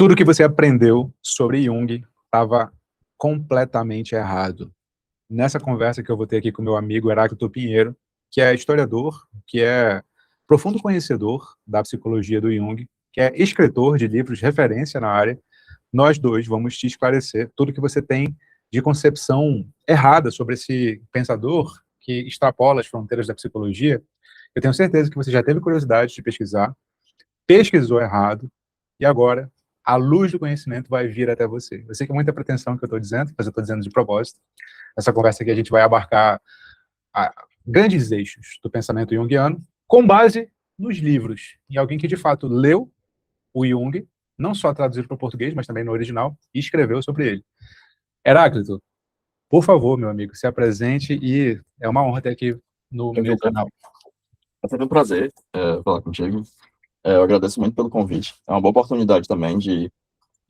Tudo que você aprendeu sobre Jung estava completamente errado. Nessa conversa que eu vou ter aqui com meu amigo Heráclito Pinheiro, que é historiador, que é profundo conhecedor da psicologia do Jung, que é escritor de livros de referência na área, nós dois vamos te esclarecer tudo que você tem de concepção errada sobre esse pensador que extrapola as fronteiras da psicologia. Eu tenho certeza que você já teve curiosidade de pesquisar, pesquisou errado, e agora a luz do conhecimento vai vir até você. Eu sei que é muita pretensão que eu estou dizendo, mas eu estou dizendo de propósito. Nessa conversa aqui a gente vai abarcar grandes eixos do pensamento junguiano, com base nos livros, em alguém que de fato leu o Jung, não só traduzido para o português, mas também no original, e escreveu sobre ele. Heráclito, por favor, meu amigo, se apresente, e é uma honra ter aqui no meu canal. É sempre um prazer falar contigo. Eu agradeço muito pelo convite. É uma boa oportunidade também de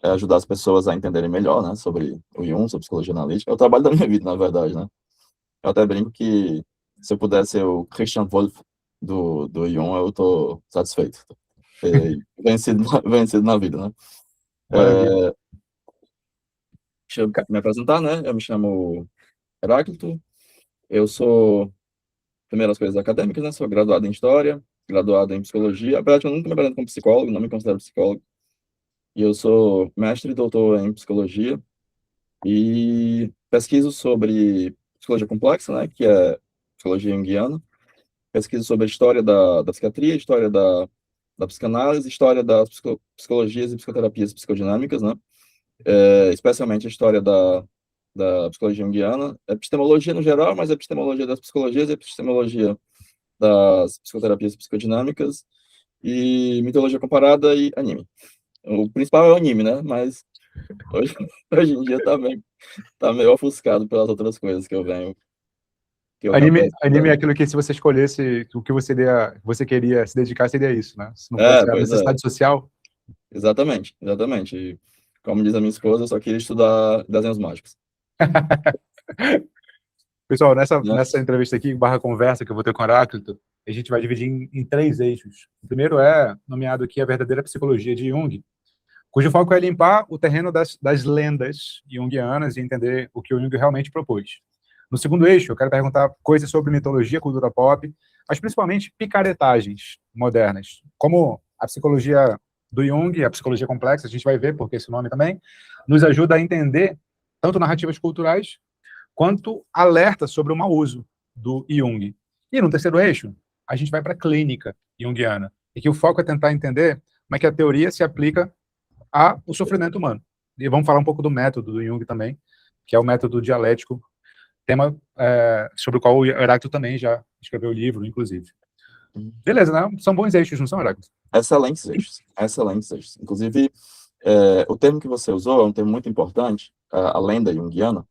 ajudar as pessoas a entenderem melhor, né, sobre o Jung, sobre psicologia analítica. É o trabalho da minha vida, na verdade, né? Eu até brinco que se eu pudesse ser o Christian Wolff do Jung, eu estou satisfeito. Vencido na vida, né? Deixa eu me apresentar, né? Eu me chamo Heráclito. Eu sou, primeiras coisas acadêmicas, né? Sou graduado em História, graduado em Psicologia. Apesar de eu nunca me apresento como psicólogo, não me considero psicólogo. E eu sou mestre e doutor em Psicologia e pesquiso sobre psicologia complexa, né? Que é psicologia junguiana. Pesquiso sobre a história da psiquiatria, história da psicanálise, história das psicologias e psicoterapias psicodinâmicas, né? Especialmente a história da psicologia junguiana, epistemologia no geral, mas epistemologia das psicologias, epistemologia das psicoterapias psicodinâmicas e mitologia comparada e anime. O principal é o anime, né? Mas hoje em dia tá meio ofuscado pelas outras coisas que eu venho. Anime é aquilo que, se você escolhesse o que você queria se dedicar, seria isso, né? Se não fosse a necessidade social. Exatamente. E, como diz a minha esposa, eu só queria estudar desenhos mágicos. Pessoal, nessa entrevista aqui, conversa que eu vou ter com o Heráclito, a gente vai dividir em 3 eixos. O primeiro é nomeado aqui a verdadeira psicologia de Jung, cujo foco é limpar o terreno das lendas junguianas e entender o que o Jung realmente propôs. No segundo eixo, eu quero perguntar coisas sobre mitologia, cultura pop, mas principalmente picaretagens modernas, como a psicologia do Jung, a psicologia complexa, a gente vai ver porque esse nome também, nos ajuda a entender tanto narrativas culturais quanto alerta sobre o mau uso do Jung. E no terceiro eixo, a gente vai para a clínica junguiana, e que o foco é tentar entender como é que a teoria se aplica ao sofrimento humano. E vamos falar um pouco do método do Jung também, que é o método dialético, tema sobre o qual o Heráclito também já escreveu o livro, inclusive. Beleza, né? São bons eixos, não são, Heráclito? Excelentes eixos. Inclusive, o termo que você usou é um termo muito importante, a lenda junguiana,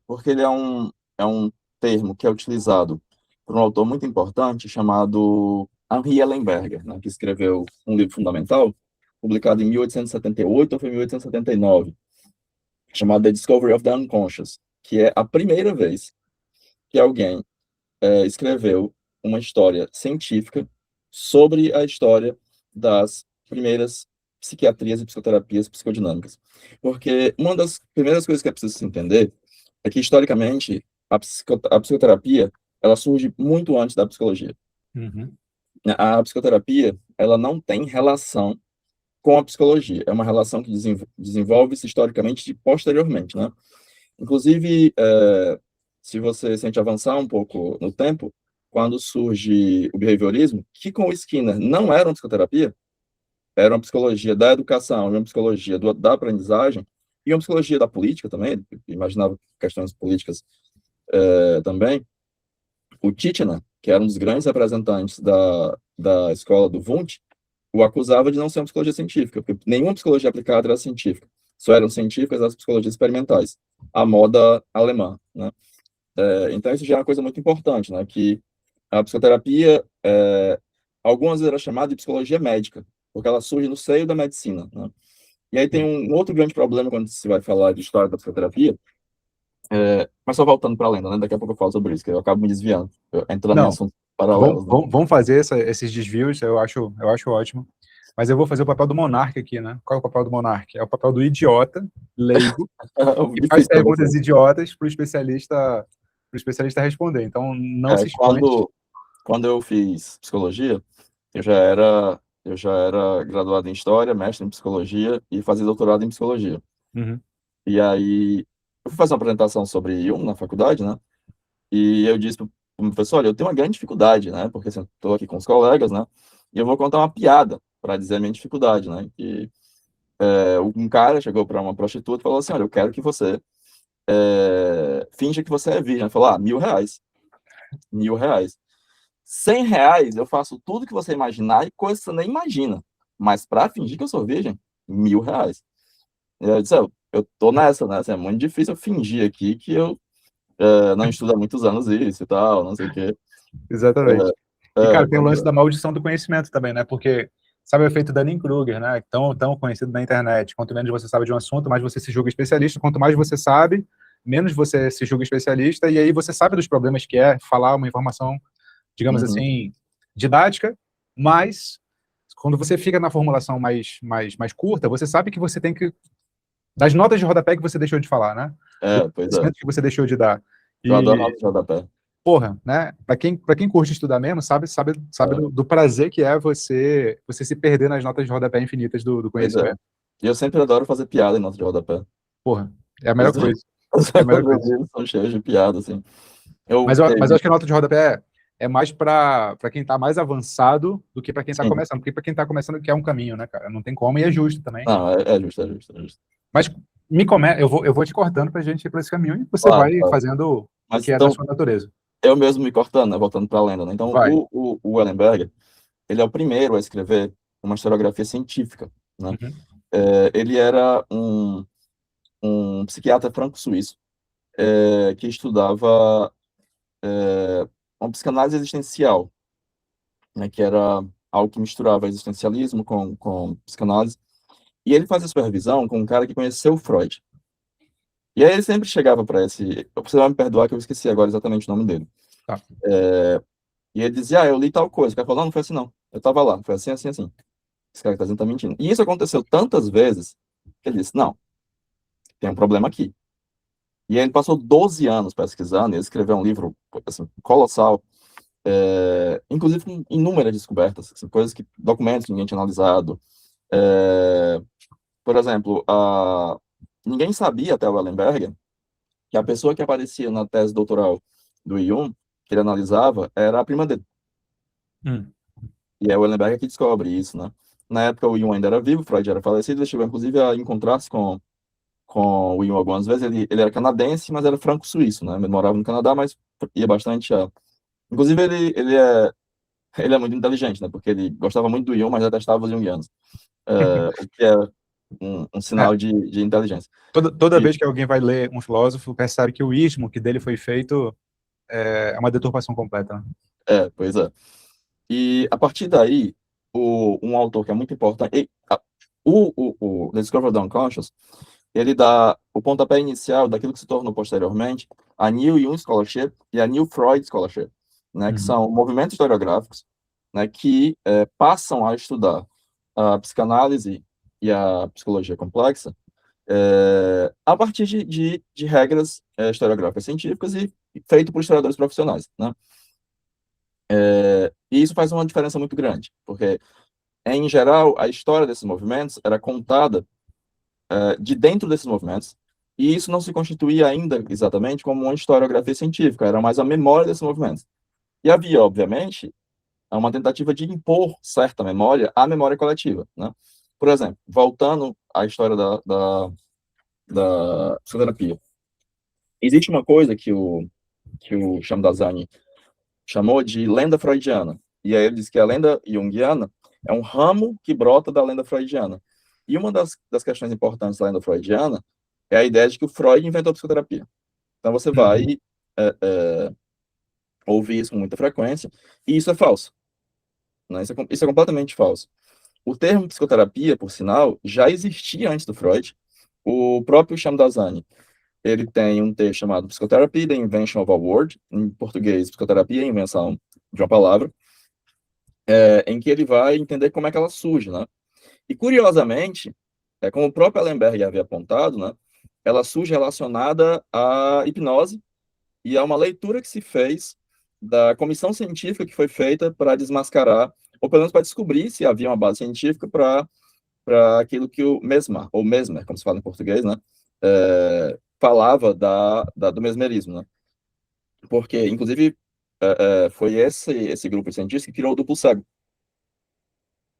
porque ele é um termo que é utilizado por um autor muito importante chamado Henri Ellenberger, né, que escreveu um livro fundamental, publicado em 1878 ou foi 1879, chamado The Discovery of the Unconscious, que é a primeira vez que alguém escreveu uma história científica sobre a história das primeiras psiquiatrias e psicoterapias psicodinâmicas. Porque uma das primeiras coisas que é preciso se entender é que, historicamente, a psicoterapia ela surge muito antes da psicologia. Uhum. A psicoterapia ela não tem relação com a psicologia. É uma relação que desenvolve-se historicamente posteriormente, né? Inclusive, se a gente avançar um pouco no tempo, quando surge o behaviorismo, que com o Skinner não era uma psicoterapia, era uma psicologia da educação, uma psicologia da aprendizagem e uma psicologia da política também, imaginava questões políticas também. O Titchener, que era um dos grandes representantes da escola do Wundt, o acusava de não ser uma psicologia científica, porque nenhuma psicologia aplicada era científica, só eram científicas as psicologias experimentais, a moda alemã, né? Então isso já é uma coisa muito importante, né? Que a psicoterapia, algumas vezes era chamada de psicologia médica, porque ela surge no seio da medicina, né? E aí tem um outro grande problema quando se vai falar de história da psicoterapia, mas só voltando para a lenda, né? Daqui a pouco eu falo sobre isso, que eu acabo me desviando, entrando em assuntos paralelos. Vamos fazer esses desvios, eu acho ótimo. mas eu vou fazer o papel do monarca aqui, né? Qual é o papel do monarca? É o papel do idiota, leigo, que faz Difícil pra perguntas você. idiotas para o especialista responder. Então, não se espante. Quando eu fiz psicologia, eu já era graduado em História, mestre em Psicologia e fazia doutorado em Psicologia. Uhum, E aí, eu fui fazer uma apresentação sobre Jung na faculdade, né? E eu disse para o professor, olha, eu tenho uma grande dificuldade, né? Porque assim, estou aqui com os colegas, né? E eu vou contar uma piada para dizer a minha dificuldade, né? E um cara chegou para uma prostituta e falou assim, olha, eu quero que você finja que você é virgem. Ele falou, R$ 1.000. R$ 1.000. R$ 100 eu faço tudo que você imaginar e coisa que você nem imagina. Mas para fingir que eu sou virgem, R$ 1.000. E eu disse, eu tô nessa, né? Assim, é muito difícil eu fingir aqui que eu não estudo há muitos anos isso e tal, não sei o quê. exatamente. E, cara, tem o Pois lance é. da maldição do conhecimento também, né? Porque, sabe o efeito Dunning-Kruger, né? Tão conhecido na internet. Quanto menos você sabe de um assunto, mais você se julga especialista. Quanto mais você sabe, menos você se julga especialista. E aí você sabe dos problemas que é falar uma informação, digamos Uhum. assim, didática, mas quando você fica na formulação mais curta, você sabe que você tem que... Das notas de rodapé que você deixou de falar, né? Do Pois é. conhecimento que você deixou de dar. Eu adoro E nota de rodapé. porra, né? Para quem curte estudar mesmo, sabe É, do prazer que é você se perder nas notas de rodapé infinitas do pois é. conhecimento. E eu sempre adoro fazer piada em nota de rodapé. Porra, é a melhor Os, coisa. os É a melhor meus coisa. livros são cheios de piada, assim. Eu Mas eu teve, acho que a nota de rodapé é mais para quem tá mais avançado do que para quem tá sim. começando. Porque para quem tá começando que é um caminho, né, cara? Não tem como e é justo também. Não, é justo, é justo, é justo. Mas eu vou te cortando pra gente ir pra esse caminho e você Claro, vai claro. fazendo o Mas que é da então, sua natureza. eu mesmo me cortando, né, voltando para a lenda, né? Então, Vai. o Ellenberger, ele é o primeiro a escrever uma historiografia científica, né? Uhum. Ele era um psiquiatra franco-suíço que estudava uma psicanálise existencial, né? Que era algo que misturava existencialismo com psicanálise. E ele fazia supervisão com um cara que conheceu o Freud. E aí ele sempre chegava para esse... Você vai me perdoar que eu esqueci agora exatamente o nome dele. Tá. E ele dizia, eu li tal coisa. O cara falou, não foi assim não. Eu estava lá, foi assim, assim, assim. Esse cara que tá dizendo tá mentindo. E isso aconteceu tantas vezes que ele disse, não, tem um problema aqui. E aí ele passou 12 anos pesquisando, e ele escreveu um livro assim, colossal, inclusive com inúmeras descobertas, assim, coisas que, documentos que ninguém tinha analisado. Por exemplo, ninguém sabia até o Ellenberger que a pessoa que aparecia na tese doutoral do Jung, que ele analisava, era a prima dele. Hum. E é o Ellenberger que descobre isso, né? Na época o Jung ainda era vivo, Freud era falecido, ele chegou inclusive a encontrar-se com o Jung algumas vezes. Ele era canadense, mas era franco-suíço, né? Ele morava no Canadá, mas ia bastante a... Inclusive ele é muito inteligente, né? Porque ele gostava muito do Jung, mas detestava os jungianos. O que é um É, sinal de inteligência. toda E, vez que alguém vai ler um filósofo, percebe que o ismo que dele foi feito é uma deturpação completa, né? pois é. E a partir daí, um autor que é muito importante, o The Discovery of the Unconscious, ele dá o pontapé inicial daquilo que se tornou posteriormente a New Jung Scholarship e a New Freud Scholarship, né, que Uhum. são movimentos historiográficos, né, que passam a estudar a psicanálise e a psicologia complexa a partir de regras historiográficas científicas e feito por historiadores profissionais, né? E isso faz uma diferença muito grande, porque, em geral, a história desses movimentos era contada de dentro desses movimentos, e isso não se constituía ainda exatamente como uma historiografia científica, era mais a memória desses movimentos. E havia, obviamente, uma tentativa de impor certa memória à memória coletiva, né? Por exemplo, voltando à história da psicoterapia, existe uma coisa que o Shamdasani chamou de lenda freudiana, e aí ele diz que a lenda junguiana é um ramo que brota da lenda freudiana. E uma das questões importantes da lenda freudiana é a ideia de que o Freud inventou a psicoterapia. Então você Uhum. vai ouvir isso com muita frequência, e isso é falso, né? Isso é completamente falso. O termo psicoterapia, por sinal, já existia antes do Freud. O próprio Shamdasani, ele tem um texto chamado Psychotherapy, The Invention of a Word, em português, psicoterapia, a invenção de uma palavra, em que ele vai entender como é que ela surge, né? E, curiosamente, como o próprio Ellenberg havia apontado, né, ela surge relacionada à hipnose e a uma leitura que se fez da comissão científica que foi feita para desmascarar, ou pelo menos para descobrir se havia uma base científica para aquilo que o Mesmer, ou Mesmer, como se fala em português, né, falava do mesmerismo, né? Porque, inclusive, foi esse grupo de cientistas que criou o duplo cego.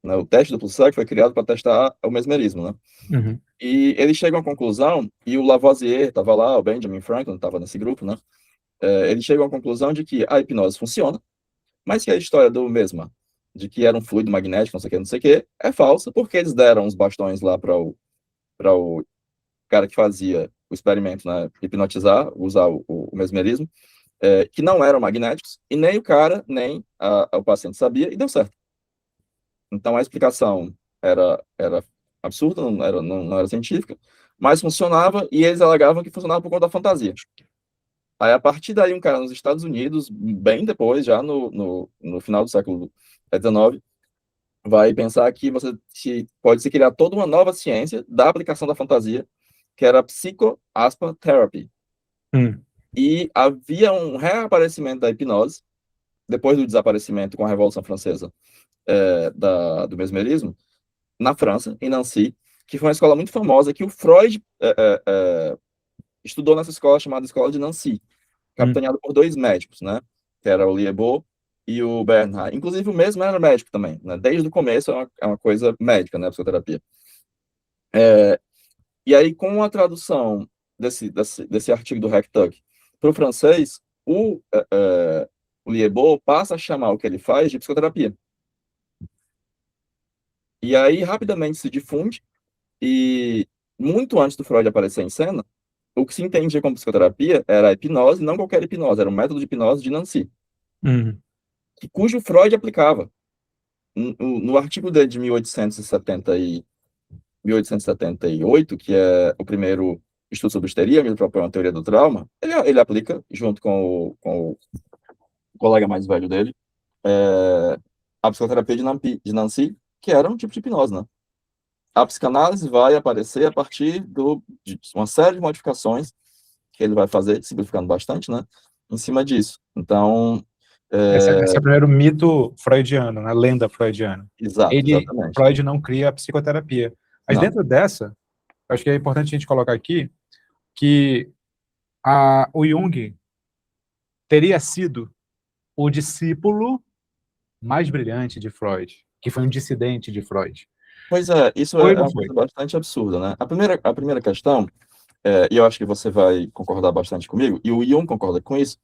Né? O teste duplo cego foi criado para testar o mesmerismo, né? Uhum. E eles chegam à conclusão, e o Lavoisier estava lá, o Benjamin Franklin estava nesse grupo, né? Eles chegam à conclusão de que a hipnose funciona, mas que a história do Mesmer, de que era um fluido magnético, não sei o que, é falsa, porque eles deram os bastões lá para o cara que fazia o experimento, né, hipnotizar, usar o mesmerismo, que não eram magnéticos, e nem o cara, nem o paciente sabia, e deu certo. Então, a explicação era absurda, não era científica, mas funcionava, e eles alegavam que funcionava por conta da fantasia. Aí, a partir daí, um cara nos Estados Unidos, bem depois, já no final do século XIX, vai pensar que pode se criar toda uma nova ciência da aplicação da fantasia, que era a psycho-therapy. E havia um reaparecimento da hipnose, depois do desaparecimento com a Revolução Francesa, do mesmerismo, na França, em Nancy, que foi uma escola muito famosa, que o Freud estudou nessa escola chamada Escola de Nancy, capitaneada por dois médicos, né? Que era o Liébaud e o Bernard. Inclusive, o mesmo era médico também, né? Desde o começo é uma coisa médica, né? A psicoterapia. E aí, com a tradução desse artigo do Hacktuck para o francês, o Liébaud passa a chamar o que ele faz de psicoterapia. E aí, rapidamente se difunde, e muito antes do Freud aparecer em cena, o que se entendia como psicoterapia era a hipnose, não qualquer hipnose, era um método de hipnose de Nancy, cujo Freud aplicava. No artigo de 1878, que é o primeiro estudo sobre histeria, ele propõe uma teoria do trauma, ele aplica, junto com o colega mais velho dele, a psicoterapia de Nancy, que era um tipo de hipnose, né? A psicanálise vai aparecer a partir de uma série de modificações que ele vai fazer, simplificando bastante, né? Em cima disso. Então... Esse é o primeiro mito freudiano, né? Lenda freudiana. Exatamente. Freud não cria a psicoterapia. Mas não. Dentro dessa, acho que é importante a gente colocar aqui que o Jung teria sido o discípulo mais brilhante de Freud, que foi um dissidente de Freud. Pois é, isso é uma coisa bastante absurda, né? A primeira questão, e eu acho que você vai concordar bastante comigo, e o Jung concorda com isso,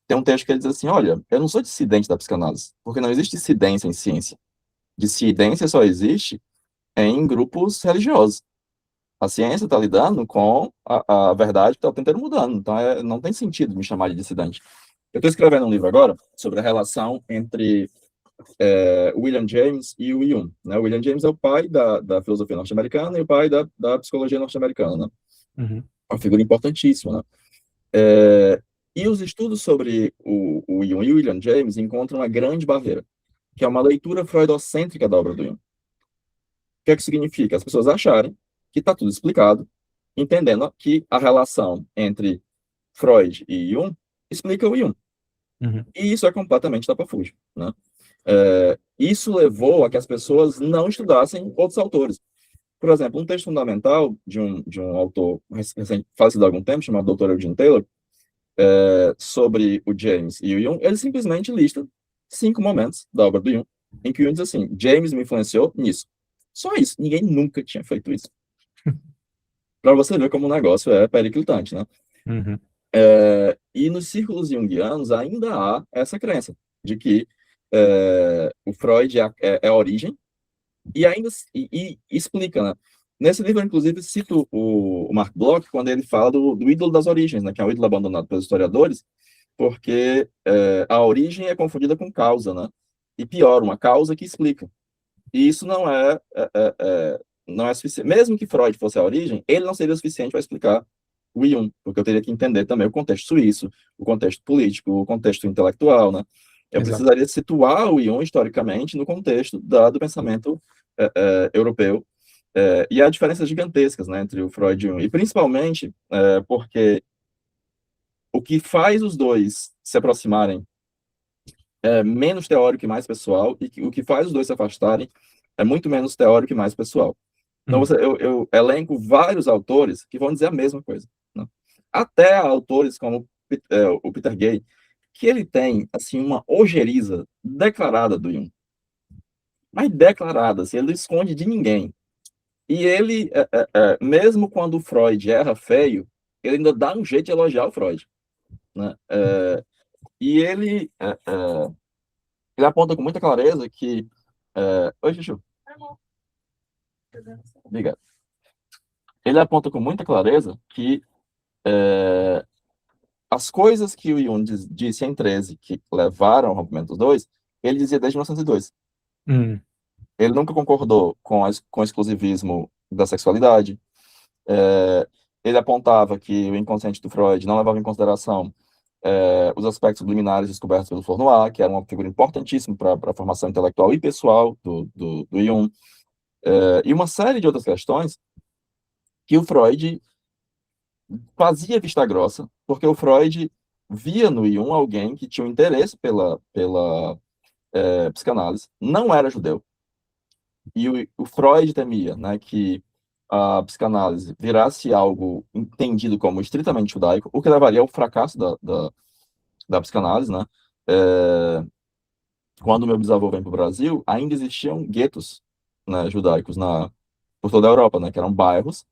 tem um texto que ele diz assim, olha, eu não sou dissidente da psicanálise, porque não existe dissidência em ciência. Dissidência só existe em grupos religiosos. A ciência está lidando com a verdade que está o tempo inteiro mudando, então não tem sentido me chamar de dissidente. Eu estou escrevendo um livro agora sobre a relação entre William James e o Jung. Né? O William James é o pai da filosofia norte-americana e o pai da psicologia norte-americana. Né? Uma figura importantíssima. Né? E os estudos sobre o Jung e o William James encontram uma grande barreira, que é uma leitura freudocêntrica da obra do Jung. O que é que significa? As pessoas acharem que está tudo explicado, entendendo que a relação entre Freud e Jung explica o Jung. E isso é completamente tapafúrdio. Né? Isso levou a que as pessoas não estudassem outros autores. Por exemplo, um texto fundamental de um autor falecido há algum tempo, chamado Dr. Eugene Taylor, sobre o James e o Jung, ele simplesmente lista 5 momentos da obra do Jung, em que o Jung diz assim, James me influenciou nisso. Só isso. Ninguém nunca tinha feito isso. Para você ver como o negócio é periclitante, né? E nos círculos junguianos ainda há essa crença de que o Freud é a origem e ainda explica, né? Nesse livro, inclusive, cito o Mark Bloch quando ele fala do ídolo das origens, né? Que é um ídolo abandonado pelos historiadores, porque a origem é confundida com causa, né? E pior, uma causa que explica. E isso não é suficiente. Mesmo que Freud fosse a origem, ele não seria suficiente para explicar o Jung, porque eu teria que entender também o contexto suíço, o contexto político, o contexto intelectual, né? Eu precisaria situar o Jung historicamente no contexto do pensamento europeu, e há diferenças gigantescas, né, entre o Freud e o Jung, e principalmente porque o que faz os dois se aproximarem é menos teórico e mais pessoal, e o que faz os dois se afastarem é muito menos teórico e mais pessoal. Então, eu elenco vários autores que vão dizer a mesma coisa, né? Até autores como o Peter Gay, que ele tem, assim, uma ojeriza declarada do Jung. Mas declarada, assim, ele não esconde de ninguém. E ele, mesmo quando o Freud erra feio, ele ainda dá um jeito de elogiar o Freud, né? E ele aponta com muita clareza que... Oi, Chuchu. Obrigado. Ele aponta com muita clareza que as coisas que o Jung disse em 13 que levaram ao rompimento dos dois, ele dizia desde 1902. Ele nunca concordou com o exclusivismo da sexualidade. Ele apontava que o inconsciente do Freud não levava em consideração os aspectos subliminares descobertos pelo Fournois, que era uma figura importantíssima para a formação intelectual e pessoal do Jung, e uma série de outras questões que o Freud fazia vista grossa, porque o Freud via no Jung alguém que tinha um interesse pela psicanálise, não era judeu, e o Freud temia, né, que a psicanálise virasse algo entendido como estritamente judaico, o que levaria ao fracasso da psicanálise, né? Quando meu bisavô vem para o Brasil, ainda existiam guetos, né, judaicos por toda a Europa, né, que eram bairros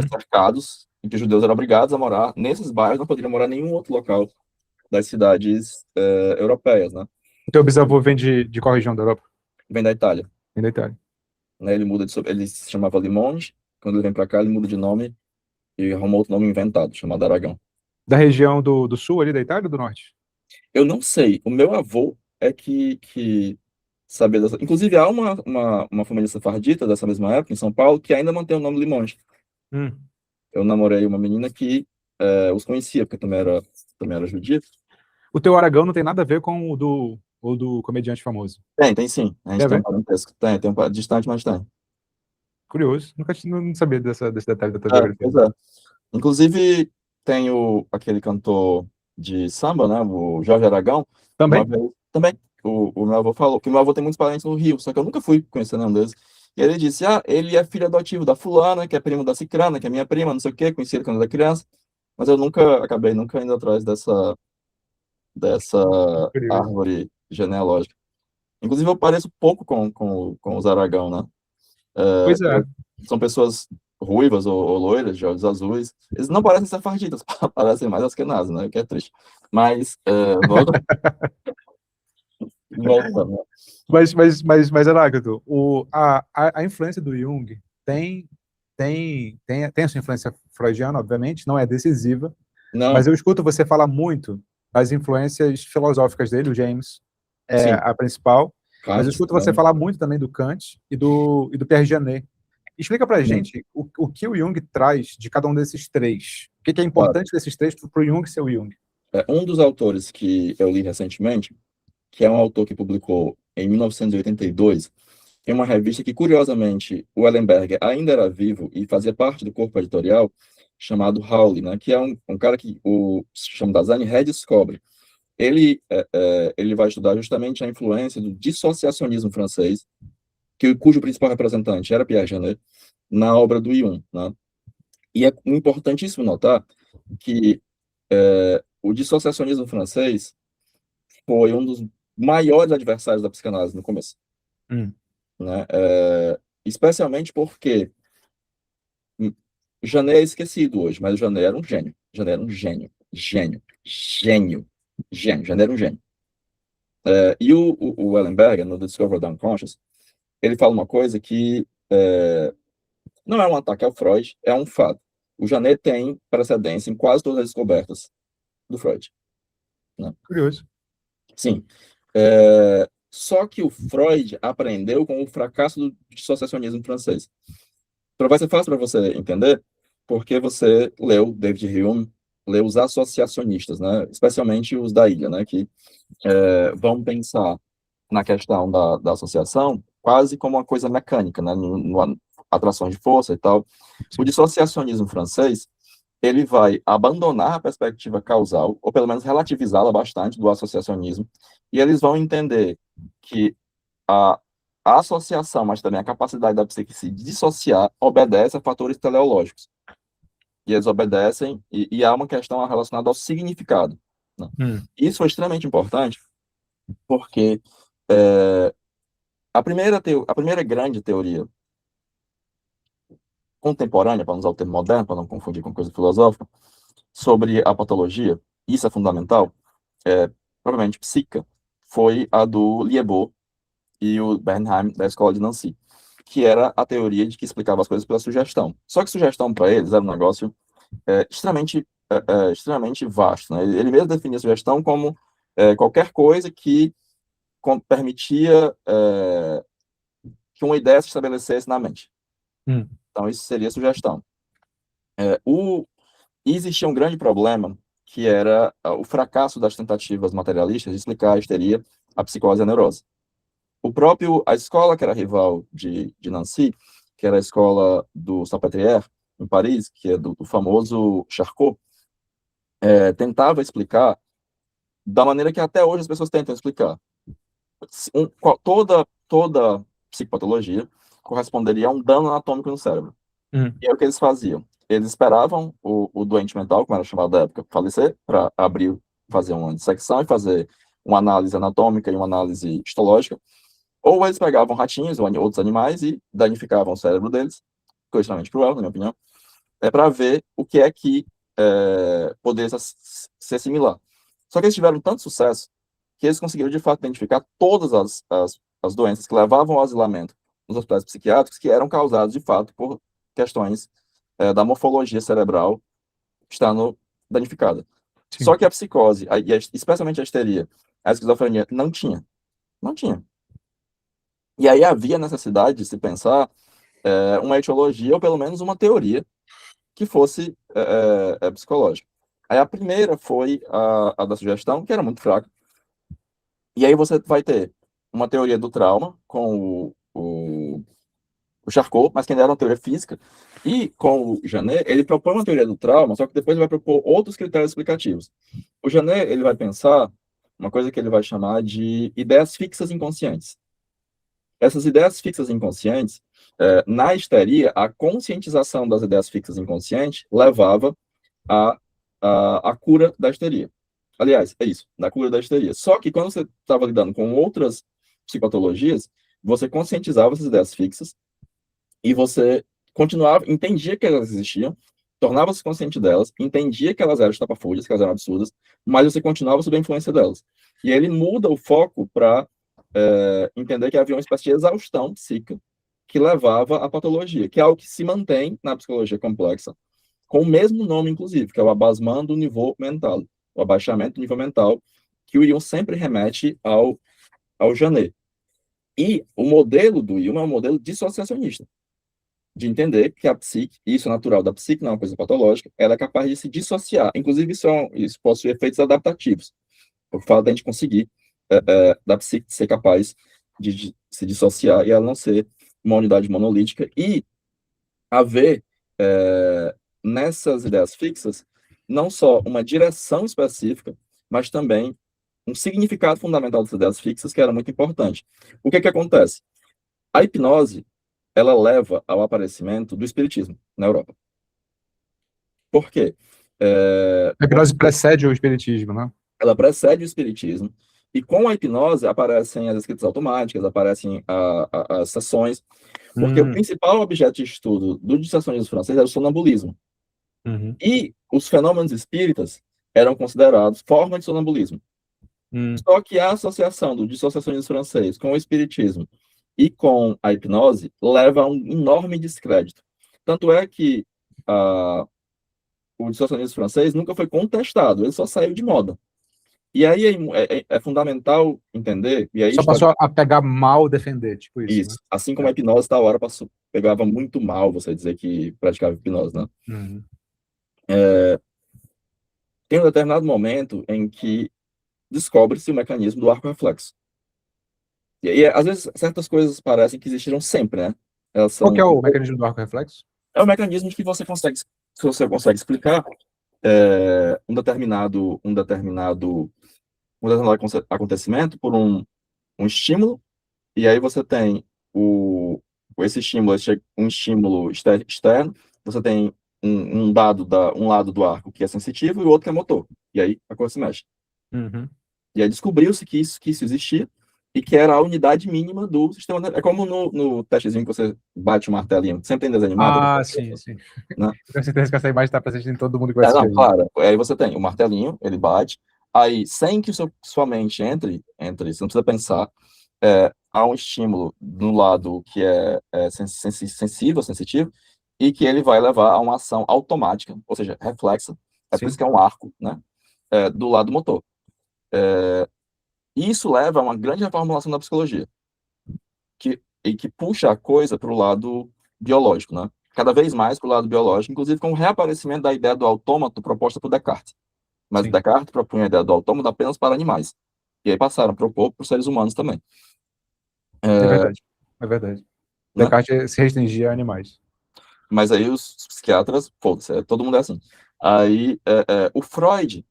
cercados, em que os judeus eram obrigados a morar. Nesses bairros não poderiam morar em nenhum outro local das cidades europeias, né? O teu bisavô vem de qual região da Europa? Vem da Itália. Vem da Itália. Né, ele se chamava Limonge, quando ele vem para cá ele muda de nome e arrumou outro nome inventado, chamado Aragão. Da região do sul ali da Itália ou do norte? Eu não sei, o meu avô é que sabia dessa. Inclusive, há uma família sefardita dessa mesma época, em São Paulo, que ainda mantém o nome Limonge. Eu namorei uma menina que os conhecia, porque também era judia. O teu Aragão não tem nada a ver com o do comediante famoso? Tem sim. A gente tem um parentesco. Tem um distante, mas tem. Curioso. Não sabia desse detalhe da tua biografia. Pois é. Inclusive, tem aquele cantor de samba, né, o Jorge Aragão. Também? Também. O meu avô falou que o meu avô tem muitos parentes no Rio, só que eu nunca fui conhecer nenhum deles. E ele disse, ele é filho adotivo da fulana, que é primo da cicrana, que é minha prima, não sei o quê, conheci ele quando era criança. Mas eu acabei nunca indo atrás dessa árvore genealógica. Inclusive, eu pareço pouco com os Aragão, né? Pois é. São pessoas ruivas ou loiras, de olhos azuis. Eles não parecem safarditas, parecem mais askenazes, né? O que é triste. Mas, voltando. Mas Heráclito, a influência do Jung tem a sua influência freudiana, obviamente, não é decisiva, mas eu escuto você falar muito das influências filosóficas dele, o James é a principal, mas eu escuto você falar muito também do Kant e do Pierre Janet. Explica pra gente o que o Jung traz de cada um desses três. O que é importante desses três para o Jung ser o Jung? Um dos autores que eu li recentemente, que é um autor que publicou em 1982, em uma revista que, curiosamente, o Ellenberger ainda era vivo e fazia parte do corpo editorial, chamado Hawley, né, que é um cara que o chama Dasein redescobre. Ele vai estudar justamente a influência do dissociacionismo francês, cujo principal representante era Pierre Janet, na obra do Jung, né? E é importantíssimo notar que o dissociacionismo francês foi um dos maiores adversários da psicanálise no começo. Né? Especialmente porque Janet é esquecido hoje, mas o Janet era um gênio. Janet era um gênio. Janet era um gênio. E o Ellenberger, no The Discovery of the Unconscious, ele fala uma coisa que não é um ataque ao Freud, é um fato. O Janet tem precedência em quase todas as descobertas do Freud. Né? Curioso. Sim. Só que o Freud aprendeu com o fracasso do dissociacionismo francês. Então vai ser fácil para você entender, porque você leu David Hume, leu os associacionistas, né? Especialmente os da ilha, né? Que vão pensar na questão da associação quase como uma coisa mecânica, né, atrações de força e tal. O dissociacionismo francês, ele vai abandonar a perspectiva causal, ou pelo menos relativizá-la bastante do associacionismo, e eles vão entender que a associação, mas também a capacidade da psique se dissociar, obedece a fatores teleológicos. E eles obedecem, e há uma questão relacionada ao significado, né? Isso é extremamente importante, porque a primeira grande teoria contemporânea, para não usar o termo moderno, para não confundir com coisa filosófica, sobre a patologia, isso é fundamental, provavelmente psíquica, foi a do Liebau e o Bernheim, da escola de Nancy, que era a teoria de que explicava as coisas pela sugestão. Só que sugestão, para eles, era um negócio extremamente vasto, né? Ele mesmo definia a sugestão como qualquer coisa que permitia que uma ideia se estabelecesse na mente. Então, isso seria sugestão. Existia um grande problema, que era o fracasso das tentativas materialistas de explicar a histeria, a psicose e a neurose. A escola que era rival de Nancy, que era a escola do Salpêtrière, em Paris, que é do famoso Charcot, tentava explicar da maneira que até hoje as pessoas tentam explicar. Toda psicopatologia corresponderia a um dano anatômico no cérebro. E é o que eles faziam. Eles esperavam o doente mental, como era chamado da época, falecer, para fazer uma dissecção e fazer uma análise anatômica e uma análise histológica. Ou eles pegavam ratinhos ou outros animais e danificavam o cérebro deles, coisa extremamente cruel, na minha opinião, para ver o que é que poderia se assimilar. Só que eles tiveram tanto sucesso que eles conseguiram, de fato, identificar todas as doenças que levavam ao asilamento nos hospitais psiquiátricos, que eram causadas, de fato, por questões da morfologia cerebral estando danificada. Sim. Só que a psicose, especialmente a histeria, a esquizofrenia, não tinha. Não tinha. E aí havia necessidade de se pensar uma etiologia, ou pelo menos uma teoria, que fosse psicológica. Aí a primeira foi a da sugestão, que era muito fraca. E aí você vai ter uma teoria do trauma, com o Charcot, mas que ainda era uma teoria física, e com o Janet, ele propõe uma teoria do trauma, só que depois ele vai propor outros critérios explicativos. O Janet, ele vai pensar uma coisa que ele vai chamar de ideias fixas inconscientes. Essas ideias fixas inconscientes, na histeria, a conscientização das ideias fixas inconscientes levava à cura da histeria. Aliás, é isso, da cura da histeria. Só que quando você estava lidando com outras psicopatologias, você conscientizava essas ideias fixas e você continuava, entendia que elas existiam, tornava-se consciente delas, entendia que elas eram estapafúrdias, que elas eram absurdas, mas você continuava sob a influência delas. E aí ele muda o foco para entender que havia uma espécie de exaustão psíquica que levava à patologia, que é algo que se mantém na psicologia complexa, com o mesmo nome, inclusive, que é o abasamento do nível mental, o abaixamento do nível mental, que o Jung sempre remete ao Janet. E o modelo do Jung é um modelo dissociacionista, de entender que a psique, isso é natural da psique, não é uma coisa patológica, ela é capaz de se dissociar. Inclusive, isso possui efeitos adaptativos, por fato da gente conseguir da psique ser capaz de se dissociar e ela não ser uma unidade monolítica e haver nessas ideias fixas não só uma direção específica, mas também um significado fundamental dessas ideias fixas que era muito importante. O que acontece? A hipnose, ela leva ao aparecimento do espiritismo na Europa. Por quê? A hipnose precede o espiritismo, né? Ela precede o espiritismo, e com a hipnose aparecem as escritas automáticas, aparecem as sessões, porque o principal objeto de estudo do dissociacionismo francês era o sonambulismo. E os fenômenos espíritas eram considerados forma de sonambulismo. Só que a associação do dissociacionismo francês com o espiritismo e com a hipnose leva a um enorme descrédito. Tanto é que o dissociacionismo francês nunca foi contestado, ele só saiu de moda. E aí é fundamental entender... E aí só passou a pegar mal, defender, tipo isso. Isso. Né? Assim como a hipnose, tal hora pegava muito mal você dizer que praticava hipnose, né? Tem um determinado momento em que descobre-se o mecanismo do arco reflexo. E aí, às vezes, certas coisas parecem que existiram sempre, né? Elas Qual que são... é o mecanismo do arco reflexo? É um mecanismo que você consegue explicar um determinado acontecimento por um estímulo, e aí você tem esse estímulo, um estímulo externo, você tem um lado do arco que é sensitivo e o outro que é motor. E aí a coisa se mexe. Uhum. E aí descobriu-se que isso existia e que era a unidade mínima do sistema. É como no testezinho que você bate o martelinho, sempre tem desenho animado, Ah, sim, sim. né? Tenho certeza que essa imagem está presente em todo mundo que vai assistir Não, a gente. claro. Aí você tem o martelinho, ele bate, aí sem que sua mente você não precisa pensar, há um estímulo no lado que é sensível, sensitivo, e que ele vai levar a uma ação automática, ou seja, reflexa. É por isso Sim. que é um arco, né? Do lado motor. E isso leva a uma grande reformulação da psicologia, que puxa a coisa para o lado biológico, né? Cada vez mais para o lado biológico, inclusive com o reaparecimento da ideia do autômato proposta por Descartes. Mas Sim. Descartes propunha a ideia do autômato apenas para animais. E aí passaram a propor para os seres humanos também. É verdade. É verdade. Né? Descartes se restringia a animais. Mas aí os psiquiatras, foda-se, todo mundo é assim. Aí o Freud,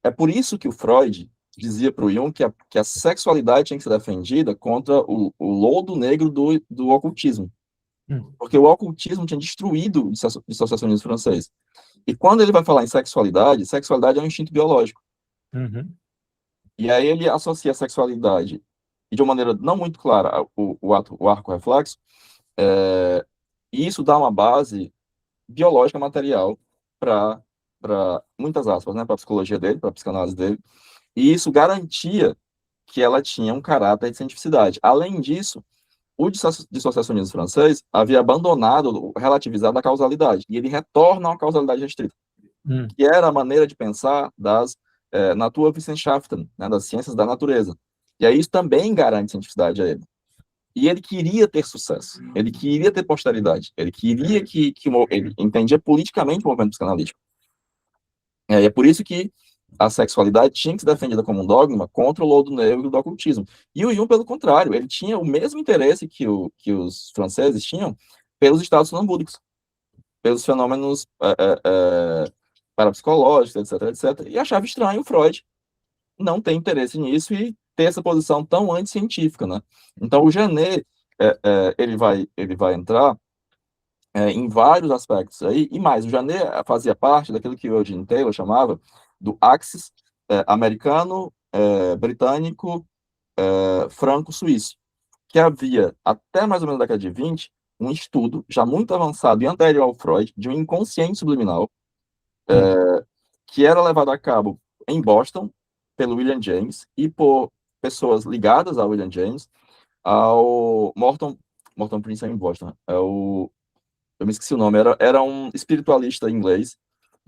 é por isso que o Freud dizia para o Jung que a sexualidade tinha que ser defendida contra o lodo negro do ocultismo. Porque o ocultismo tinha destruído o dissociacionismo francês. E quando ele vai falar em sexualidade, sexualidade é um instinto biológico. Uhum. E aí ele associa a sexualidade, e de uma maneira não muito clara, o arco reflexo, e isso dá uma base biológica material para muitas aspas, né, para a psicologia dele, para a psicanálise dele, e isso garantia que ela tinha um caráter de cientificidade. Além disso, o dissociacionismo francês havia abandonado, relativizado a causalidade, e ele retorna a uma causalidade restrita, que era a maneira de pensar das Naturwissenschaften, né, das ciências da natureza. E aí isso também garante cientificidade a ele. E ele queria ter sucesso, ele queria ter posteridade, ele queria ele entendia politicamente o movimento psicanalítico. E é por isso que a sexualidade tinha que ser defendida como um dogma contra o lodo negro do ocultismo. E o Jung, pelo contrário, ele tinha o mesmo interesse que os franceses tinham pelos estados sonambúlicos, pelos fenômenos parapsicológicos, etc, etc. E achava estranho o Freud não ter interesse nisso e ter essa posição tão anticientífica, né? Então, o Genet, ele vai entrar em vários aspectos aí, e mais, o Genet fazia parte daquilo que o Eugene Taylor chamava do axis americano, britânico, franco-suíço, que havia, até mais ou menos a década de 20, um estudo já muito avançado e anterior ao Freud, de um inconsciente subliminal, que era levado a cabo em Boston pelo William James e por pessoas ligadas ao William James, ao Morton Prince em Boston. Eu me esqueci o nome, era um espiritualista inglês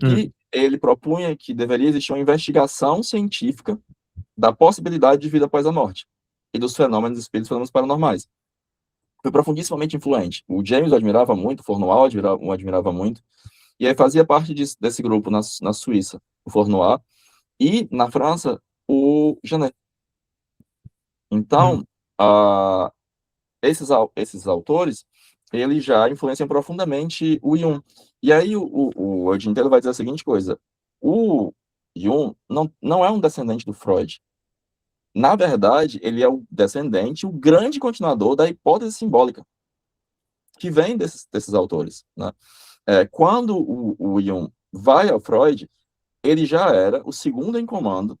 que ele propunha que deveria existir uma investigação científica da possibilidade de vida após a morte e dos fenômenos espíritos, fenômenos paranormais. Foi profundissimamente influente. O James o admirava muito, o Fornois o admirava muito, e aí fazia parte desse grupo na Suíça, o Fornois, e na França, o Genet. Então, esses autores, eles já influenciam profundamente o Jung. E aí o Eugene Taylor vai dizer a seguinte coisa: o Jung não é um descendente do Freud. Na verdade, ele é o descendente, o grande continuador da hipótese simbólica, que vem desses autores, né? Quando o Jung vai ao Freud, ele já era o segundo em comando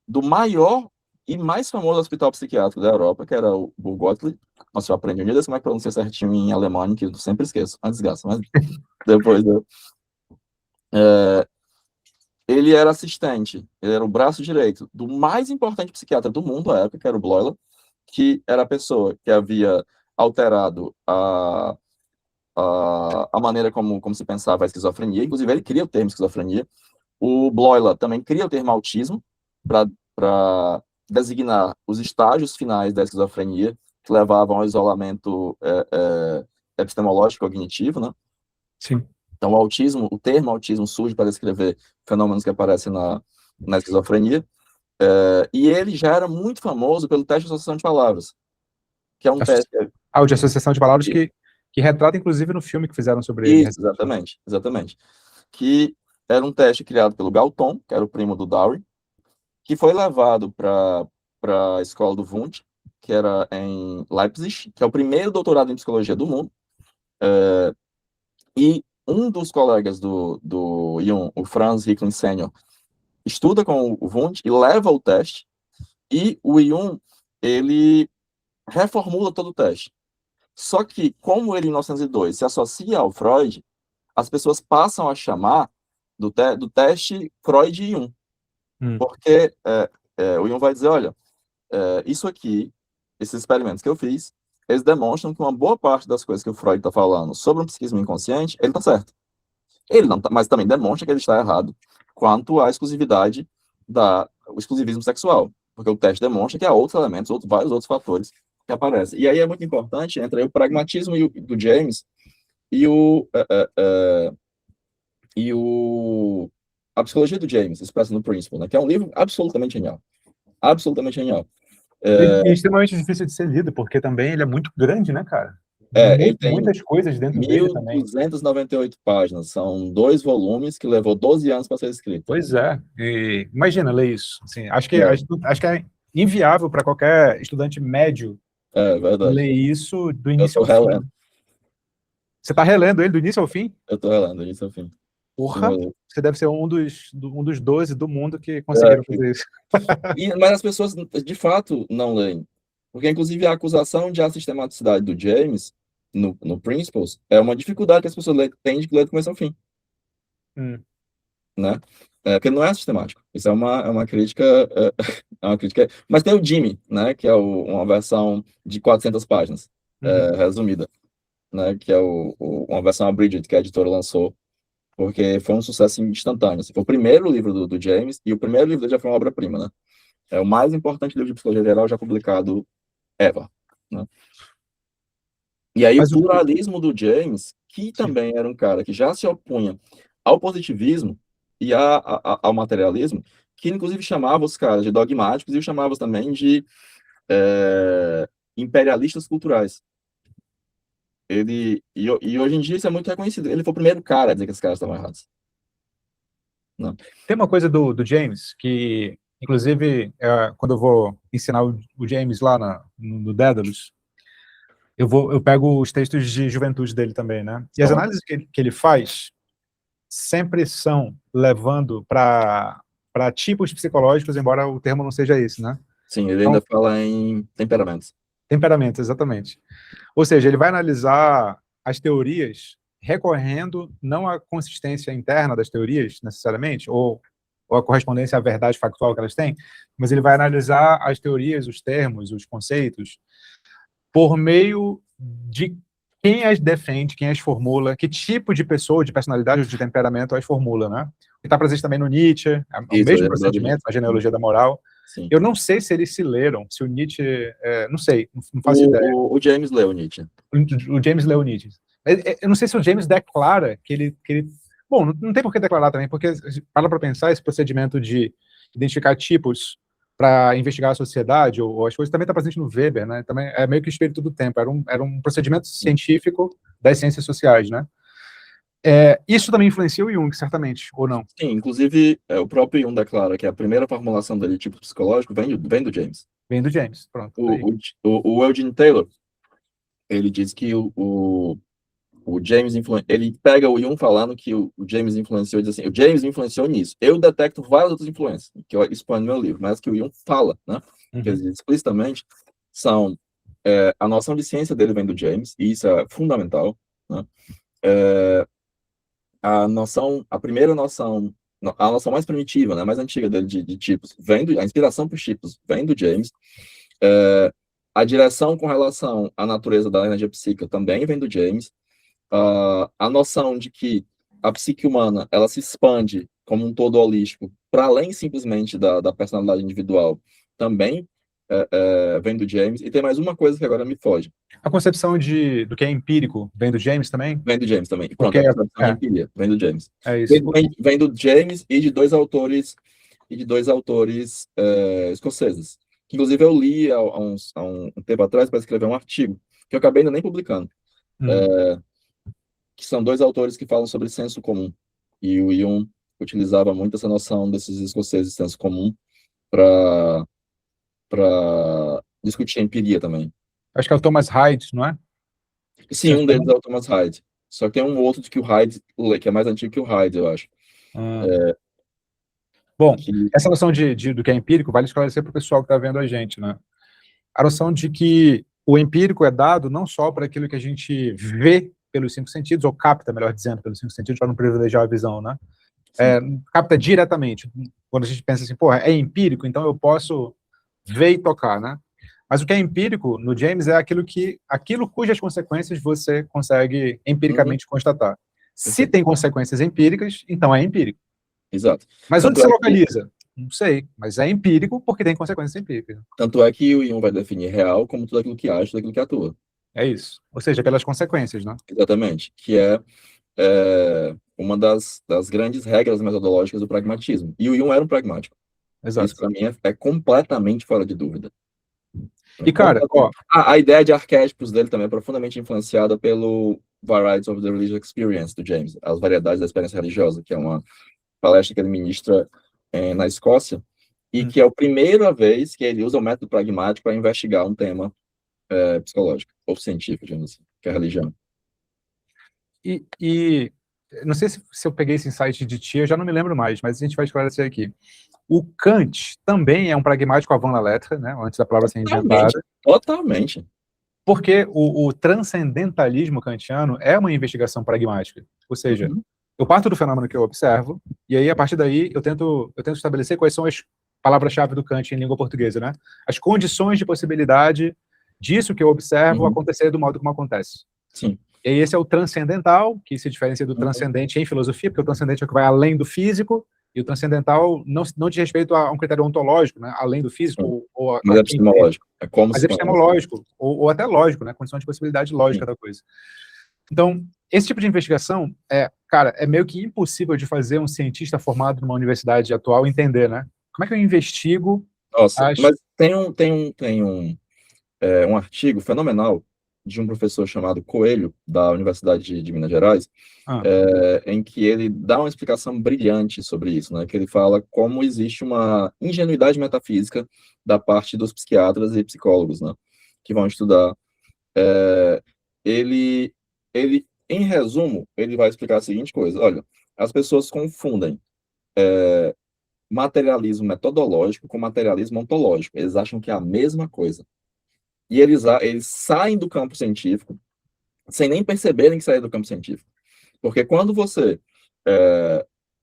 do maior e mais famoso hospital psiquiátrico da Europa, que era o Burgotli. Nossa, eu aprendi um dia desse como é que pronuncia certinho em alemão, que eu sempre esqueço. Uma desgraça, mas depois ele era assistente, ele era o braço direito do mais importante psiquiatra do mundo à época, que era o Bloiler, que era a pessoa que havia alterado a maneira como se pensava a esquizofrenia. Inclusive, ele cria o termo esquizofrenia. O Bloiler também cria o termo autismo para designar os estágios finais da esquizofrenia que levavam ao isolamento epistemológico cognitivo, né? Sim. Então, o termo autismo surge para descrever fenômenos que aparecem na esquizofrenia. E ele já era muito famoso pelo teste de associação de palavras, que é um teste... o de associação de palavras que retrata, inclusive, no filme que fizeram sobre ele. Isso, exatamente. Que era um teste criado pelo Galton, que era o primo do Darwin, que foi levado para a escola do Wundt, que era em Leipzig, que é o primeiro doutorado em psicologia do mundo. E um dos colegas do Jung, o Franz Ricklin Sr., estuda com o Wundt e leva o teste, e o Jung, ele reformula todo o teste. Só que, como ele, em 1902, se associa ao Freud, as pessoas passam a chamar do teste Freud e Jung. Porque o Jung vai dizer, olha, isso aqui, esses experimentos que eu fiz, eles demonstram que uma boa parte das coisas que o Freud está falando sobre um psiquismo inconsciente, ele está certo. Ele não tá, mas também demonstra que ele está errado quanto à exclusividade o exclusivismo sexual, porque o teste demonstra que há outros elementos, vários outros fatores que aparecem. E aí é muito importante entre o pragmatismo do James e a psicologia do James, expressa no Principle, né, que é um livro absolutamente genial. Absolutamente genial. É extremamente difícil de ser lido, porque também ele é muito grande, né, cara? Ele tem muitas coisas dentro dele também. 1.298 páginas, são 2 volumes que levou 12 anos para ser escrito. Pois é, e imagina ler isso. Assim, acho que é inviável para qualquer estudante médio ler isso do início ao fim. Você está relendo ele do início ao fim? Eu estou relendo do início ao fim. Porra, você deve ser um dos 12 do mundo que conseguiram fazer isso. Mas as pessoas, de fato, não leem. Porque, inclusive, a acusação de assistematicidade do James, no Principles, é uma dificuldade que as pessoas têm de ler do começo ao fim. Né? Porque não é sistemático. Isso é uma crítica... Mas tem o Jimmy, né? Que é uma versão de 400 páginas, resumida. Né? Que é uma versão abridged que a editora lançou, porque foi um sucesso instantâneo. Foi o primeiro livro do James, e o primeiro livro dele já foi uma obra-prima, né? É o mais importante livro de psicologia geral já publicado ever, né? E aí o pluralismo do James, que também era um cara que já se opunha ao positivismo e ao materialismo, que inclusive chamava os caras de dogmáticos e os chamava também de imperialistas culturais. E hoje em dia isso é muito reconhecido. Ele foi o primeiro cara a dizer que esses caras estavam errados. Não. Tem uma coisa do James que, inclusive, quando eu vou ensinar o James lá no Dédalus, eu pego os textos de juventude dele também, né? E as análises que ele faz sempre são levando para tipos psicológicos, embora o termo não seja esse, né? Sim, ele ainda fala em temperamentos. Temperamentos, exatamente. Ou seja, ele vai analisar as teorias recorrendo não à consistência interna das teorias, necessariamente, ou a correspondência à verdade factual que elas têm, mas ele vai analisar as teorias, os termos, os conceitos, por meio de quem as defende, quem as formula, que tipo de pessoa, de personalidade ou de temperamento as formula, né? Que está presente também no Nietzsche, o mesmo procedimento, a genealogia da moral. Sim. Eu não sei se eles se leram, se o Nietzsche... não sei, não faço ideia. O James leu Nietzsche. O James leu Nietzsche. Eu não sei se o James declara que ele... Bom, não tem por que declarar também, porque para pensar esse procedimento de identificar tipos para investigar a sociedade ou as coisas também está presente no Weber, né? Também é meio que o espírito do tempo. Era um procedimento científico das ciências sociais, né? Isso também influencia o Jung, certamente, ou não? Sim, inclusive o próprio Jung declara que a primeira formulação dele de tipo psicológico vem do James. Vem do James, pronto. O Eugene Taylor, ele diz que o James ele pega o Jung falando que o James influenciou, diz assim, o James influenciou nisso. Eu detecto várias outras influências, que eu exponho no meu livro, mas que o Jung fala, né? Que explicitamente são a noção de ciência dele vem do James, e isso é fundamental, né? A primeira noção, a noção mais primitiva, né, mais antiga dele de tipos, a inspiração para os tipos vem do James. A direção com relação à natureza da energia psíquica também vem do James. A noção de que a psique humana ela se expande como um todo holístico para além simplesmente da personalidade individual também vem do James. E tem mais uma coisa que agora me foge. A concepção do que é empírico vem do James também? Vem do James também. Pronto, a concepção de empiria vem do James. É isso. Vem do James e de 2 autores e de dois autores escoceses. Que, inclusive, eu li há um tempo atrás para escrever um artigo, que eu acabei ainda nem publicando, que são dois autores que falam sobre senso comum. E o Jung utilizava muito essa noção desses escoceses de senso comum para discutir a empiria também. Acho que é o Thomas Hyde, não é? Sim, um deles é o Thomas Hyde. Só que tem um outro que o Hyde, que é mais antigo que o Hyde, eu acho. Bom, Que... essa noção do que é empírico vale esclarecer para o pessoal que está vendo a gente, né? A noção de que o empírico é dado não só para aquilo que a gente vê pelos cinco sentidos, ou capta, melhor dizendo, pelos cinco sentidos, para não privilegiar a visão, né? Capta diretamente. Quando a gente pensa assim, porra, é empírico, então eu posso ver e tocar, né? Mas o que é empírico, no James, é aquilo cujas consequências você consegue empiricamente constatar. Se tem consequências empíricas, então é empírico. Exato. Mas onde se localiza? Não sei, mas é empírico porque tem consequências empíricas. Tanto é que o Jung vai definir real como tudo aquilo que age, tudo aquilo que atua. É isso. Ou seja, pelas consequências, né? Exatamente. Que é uma das grandes regras metodológicas do pragmatismo. E o Jung era um pragmático. Exato. Isso, para mim, é completamente fora de dúvida. E, cara, ó... A ideia de arquétipos dele também é profundamente influenciada pelo Varieties of the Religious Experience, do James, As Variedades da Experiência Religiosa, que é uma palestra que ele ministra na Escócia, e que é a primeira vez que ele usa o método pragmático para investigar um tema psicológico, ou científico, digamos assim, que é a religião. E não sei se eu peguei esse insight de ti, eu já não me lembro mais, mas a gente vai esclarecer aqui. O Kant também é um pragmático avant la lettre, né, antes da palavra ser inventada. Totalmente. Porque o transcendentalismo kantiano é uma investigação pragmática. Ou seja, eu parto do fenômeno que eu observo, e aí, a partir daí, eu tento estabelecer quais são as palavras-chave do Kant em língua portuguesa, né? As condições de possibilidade disso que eu observo acontecer do modo como acontece. Sim. E aí, esse é o transcendental, que se diferencia do transcendente em filosofia, porque o transcendente é o que vai além do físico, e o transcendental não diz respeito a um critério ontológico, né? Além do físico. Mas é epistemológico. Mas é epistemológico, ou até lógico, né? Condição de possibilidade lógica da coisa. Então, esse tipo de investigação cara, é meio que impossível de fazer um cientista formado numa universidade atual entender, né? Como é que eu investigo... Nossa, mas tem um artigo fenomenal de um professor chamado Coelho, da Universidade de Minas Gerais, em que ele dá uma explicação brilhante sobre isso, né? Que ele fala como existe uma ingenuidade metafísica da parte dos psiquiatras e psicólogos, né? Que vão estudar. Ele, em resumo, ele vai explicar a seguinte coisa: olha, as pessoas confundem materialismo metodológico com materialismo ontológico. Eles acham que é a mesma coisa. E eles saem do campo científico sem nem perceberem que saíram do campo científico. Porque quando você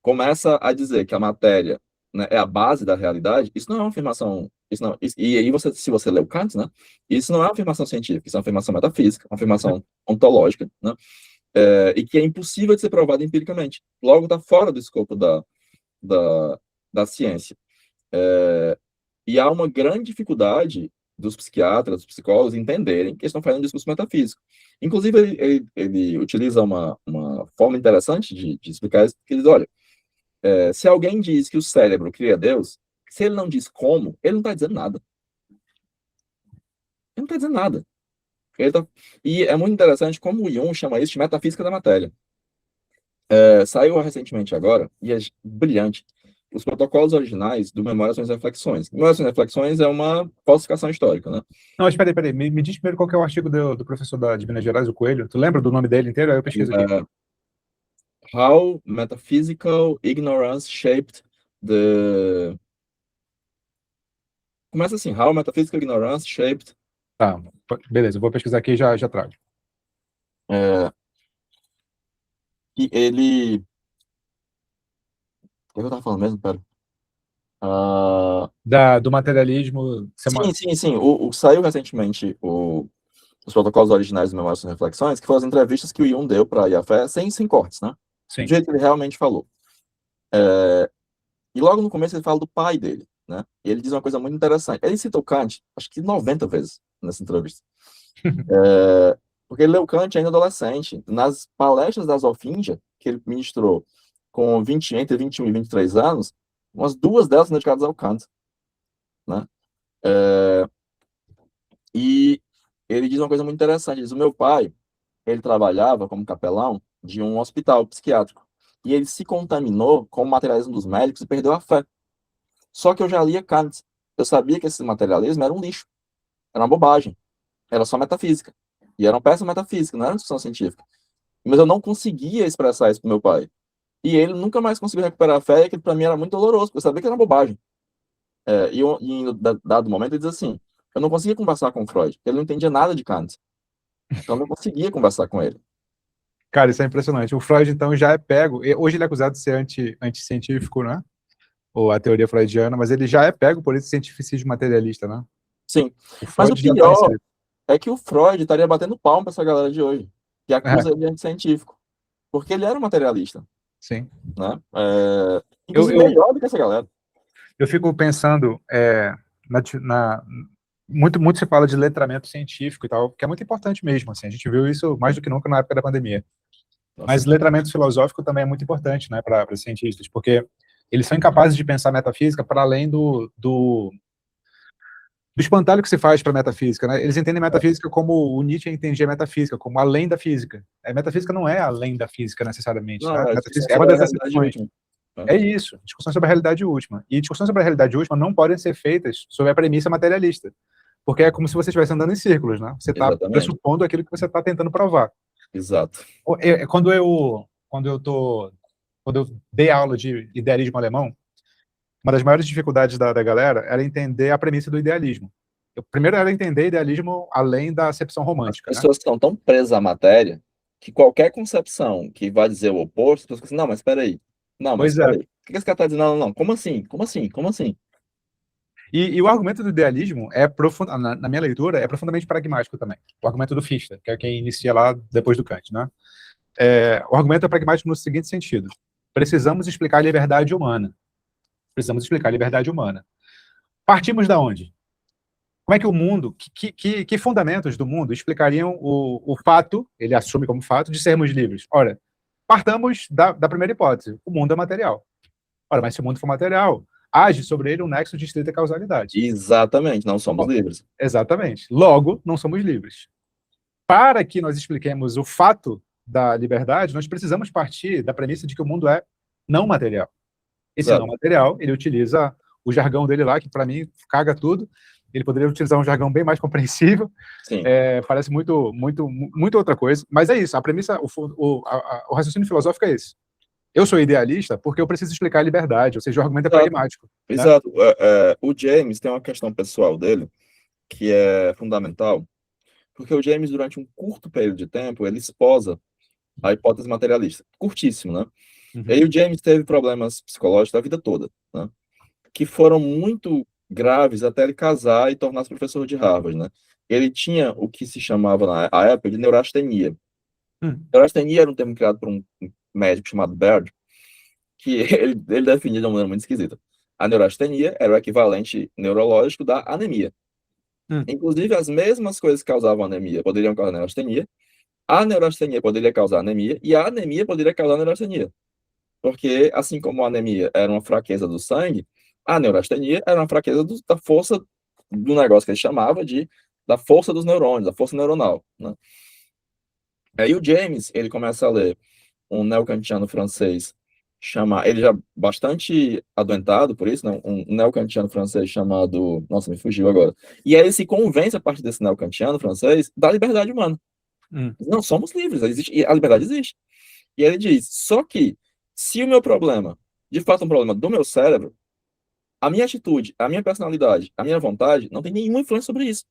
começa a dizer que a matéria, né, é a base da realidade, isso não é uma afirmação... e aí, se você lê o Kant, né, isso não é uma afirmação científica, isso é uma afirmação metafísica, uma afirmação ontológica, né, e que é impossível de ser provada empiricamente. Logo, está fora do escopo da ciência. E há uma grande dificuldade dos psiquiatras, dos psicólogos entenderem que estão fazendo um discurso metafísico. Inclusive, ele utiliza uma forma interessante de explicar isso, que ele diz, olha, se alguém diz que o cérebro cria Deus, se ele não diz como, ele não está dizendo nada. Ele não está dizendo nada. E é muito interessante como o Jung chama isso de metafísica da matéria. Saiu recentemente agora, e é brilhante, os protocolos originais do Memórias e Reflexões. Memórias e Reflexões é uma falsificação histórica, né? Não, mas peraí. Me diz primeiro qual que é o artigo do professor de Minas Gerais, o Coelho. Tu lembra do nome dele inteiro? Aí eu pesquiso aqui. How Metaphysical Ignorance Shaped the... Começa assim, How Metaphysical Ignorance Shaped... Tá, beleza, eu vou pesquisar aqui e já trago. E ele... O que eu estava falando mesmo? Pera. Do materialismo... Sim. Saiu recentemente os protocolos originais do Memórias e Reflexões, que foram as entrevistas que o Jung deu para a IAFE, sem cortes, né? Sim. Do jeito que ele realmente falou. E logo no começo ele fala do pai dele, né? E ele diz uma coisa muito interessante. Ele citou Kant, acho que 90 vezes nessa entrevista. Porque ele leu Kant ainda adolescente. Nas palestras da Zofingia, que ele ministrou entre 21 e 23 anos, umas 2 delas são dedicadas ao Kant, né? E ele diz uma coisa muito interessante, diz, o meu pai, ele trabalhava como capelão de um hospital psiquiátrico, e ele se contaminou com o materialismo dos médicos e perdeu a fé. Só que eu já lia Kant, eu sabia que esse materialismo era um lixo, era uma bobagem, era só metafísica, e era uma peça metafísica, não era uma discussão científica. Mas eu não conseguia expressar isso para meu pai. E ele nunca mais conseguiu recuperar a fé, e aquilo para mim era muito doloroso, porque eu sabia que era bobagem. E em dado momento ele diz assim, eu não conseguia conversar com o Freud, ele não entendia nada de Kant. Então eu não conseguia conversar com ele. Cara, isso é impressionante. O Freud, então, já é pego. Hoje ele é acusado de ser anticientífico, né? Ou a teoria freudiana, mas ele já é pego por esse cientificismo materialista, né? Sim. O Mas o Freud já está pior inserido. é que o Freud estaria batendo palma para essa galera de hoje, que É, acusa ele de anticientífico. Porque ele era um materialista, sim. né? Eu, Inclusive eu, melhor do que essa galera. eu fico pensando, na, muito se fala de letramento científico e tal, que é muito importante mesmo, assim, a gente viu isso mais do que nunca na época da pandemia. Nossa. Mas letramento filosófico também é muito importante, né, para cientistas, porque eles são incapazes de pensar metafísica para além do espantalho que se faz para a metafísica, né? Eles entendem metafísica como o Nietzsche entendia metafísica, como além da física. A metafísica não é além da física necessariamente, Não, né? é discussão Metafísica é uma sobre a das realidade acepções. última. Né? É isso, discussão sobre a realidade última. E discussões sobre a realidade última não podem ser feitas sob a premissa materialista, porque é como se você estivesse andando em círculos, né? Você está Exatamente. pressupondo aquilo que você está tentando provar. Exato. Quando eu dei aula de idealismo alemão, uma das maiores dificuldades da galera era entender a premissa do idealismo. Primeiro era entender idealismo além da acepção As romântica, né? pessoas estão tão presas à matéria que qualquer concepção que vai dizer o oposto, as pessoas ficam assim, não, mas espera aí. Não, mas Pois espera é. aí. O que esse cara está dizendo? Não, não, não. Como assim? Como assim? Como assim? E o argumento do idealismo na minha leitura, é profundamente pragmático também. O argumento do Fichte, que é quem inicia lá depois do Kant, né? O argumento é pragmático no seguinte sentido: precisamos explicar a liberdade humana. Precisamos explicar a liberdade humana. Partimos da onde? Como é que o mundo, que fundamentos do mundo explicariam o fato, ele assume como fato, de sermos livres? Ora, partamos da primeira hipótese: o mundo é material. Ora, mas se o mundo for material, age sobre ele um nexo de estrita causalidade. Exatamente, não somos Bom, livres. exatamente. Logo, não somos livres. Para que nós expliquemos o fato da liberdade, nós precisamos partir da premissa de que o mundo é não material. Esse não Exato. material, ele utiliza o jargão dele lá, que para mim caga tudo. Ele poderia utilizar um jargão bem mais compreensível. Sim. Parece muito outra coisa. Mas é isso. A premissa, o raciocínio filosófico é esse. Eu sou idealista porque eu preciso explicar a liberdade, ou seja, o argumento é Exato. pragmático. Né? Exato. O James tem uma questão pessoal dele que é fundamental, porque o James, durante um curto período de tempo, ele esposa a hipótese materialista. Curtíssimo, né? E Uhum. aí o James teve problemas psicológicos a vida toda, né? Que foram muito graves até ele casar e tornar-se professor de Harvard, né? Ele tinha o que se chamava na época de neurastenia. Neurastenia era um termo criado por um médico chamado Baird, que ele definia de uma maneira muito esquisita. A neurastenia era o equivalente neurológico da anemia. Inclusive, as mesmas coisas que causavam anemia poderiam causar neurastenia, a neurastenia poderia causar anemia, e a anemia poderia causar neurastenia. Porque, assim como a anemia era uma fraqueza do sangue, a neurastenia era uma fraqueza da força do negócio que ele chamava da força dos neurônios, da força neuronal, né? Aí o James, ele começa a ler um neocantiano francês, ele já bastante adoentado por isso, né? Um neocantiano francês chamado, nossa, me fugiu agora. E aí ele se convence, a partir desse neocantiano francês, da liberdade humana. Não, somos livres, a liberdade existe. E ele diz, só que, se o meu problema, de fato, é um problema do meu cérebro, a minha atitude, a minha personalidade, a minha vontade, não tem nenhuma influência sobre isso.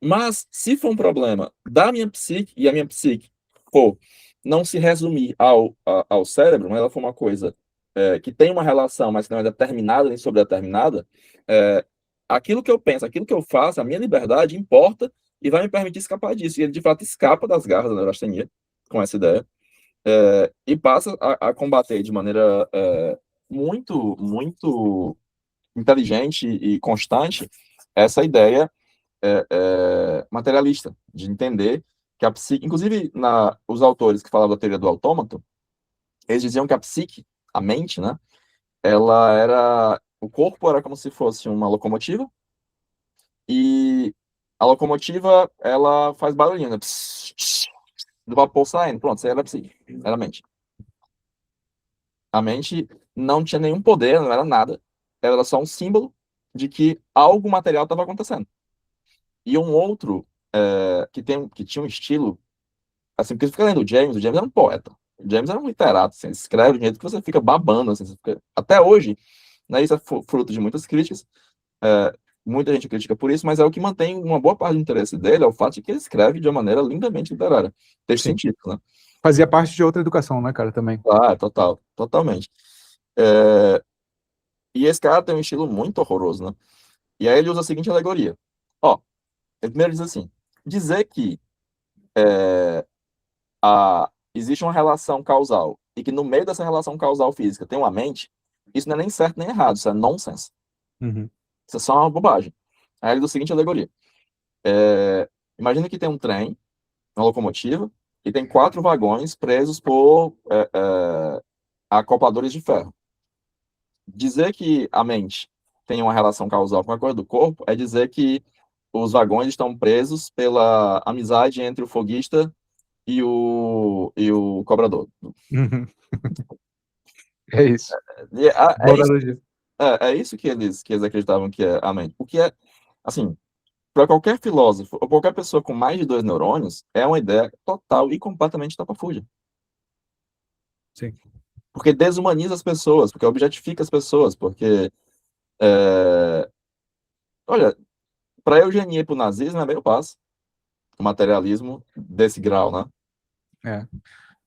Mas, se for um problema da minha psique, e a minha psique for não se resumir ao cérebro, mas ela for uma coisa que tem uma relação, mas que não é determinada nem sobredeterminada, aquilo que eu penso, aquilo que eu faço, a minha liberdade importa e vai me permitir escapar disso. E ele, de fato, escapa das garras da neurastenia com essa ideia. E passa a combater de maneira muito inteligente e constante essa ideia materialista, de entender que a psique, inclusive os autores que falavam da teoria do autômato, eles diziam que a psique, a mente, né, o corpo era como se fosse uma locomotiva, e a locomotiva, ela faz barulhinho, né? Pss, pss, do vapor saindo, pronto, isso aí era psique, era a mente. A mente não tinha nenhum poder, não era nada, era só um símbolo de que algo material estava acontecendo. E um outro, que tinha um estilo, assim, porque você fica lendo o James era um poeta, o James era um literato, assim, ele escreve de um jeito que você fica babando, assim, até hoje, né, isso é fruto de muitas críticas, é, muita gente critica por isso, mas é o que mantém uma boa parte do interesse dele, é o fato de que ele escreve de uma maneira lindamente literária, texto Sim. científico, né? Fazia parte de outra educação, né, cara, também. Ah, totalmente. É, e esse cara tem um estilo muito horroroso, né? E aí ele usa a seguinte alegoria. Ó, ele primeiro diz assim, dizer que existe uma relação causal e que no meio dessa relação causal física tem uma mente, isso não é nem certo nem errado, isso é nonsense. Uhum. Isso é só uma bobagem. Aí ele usa a seguinte alegoria. Imagina que tem um trem, uma locomotiva, e tem 4 vagões presos por acopladores de ferro. Dizer que a mente tem uma relação causal com a cor do corpo é dizer que os vagões estão presos pela amizade entre o foguista e o cobrador. Uhum. É isso. E Boa analogia. é isso que eles acreditavam que é a mente. O que é, assim, para qualquer filósofo ou qualquer pessoa com mais de 2 neurônios, é uma ideia total e completamente tapafúrdia. Sim. Porque desumaniza as pessoas, porque objetifica as pessoas, porque, é, olha, para a eugenia e para o nazismo é meio passo, o materialismo desse grau, né? É.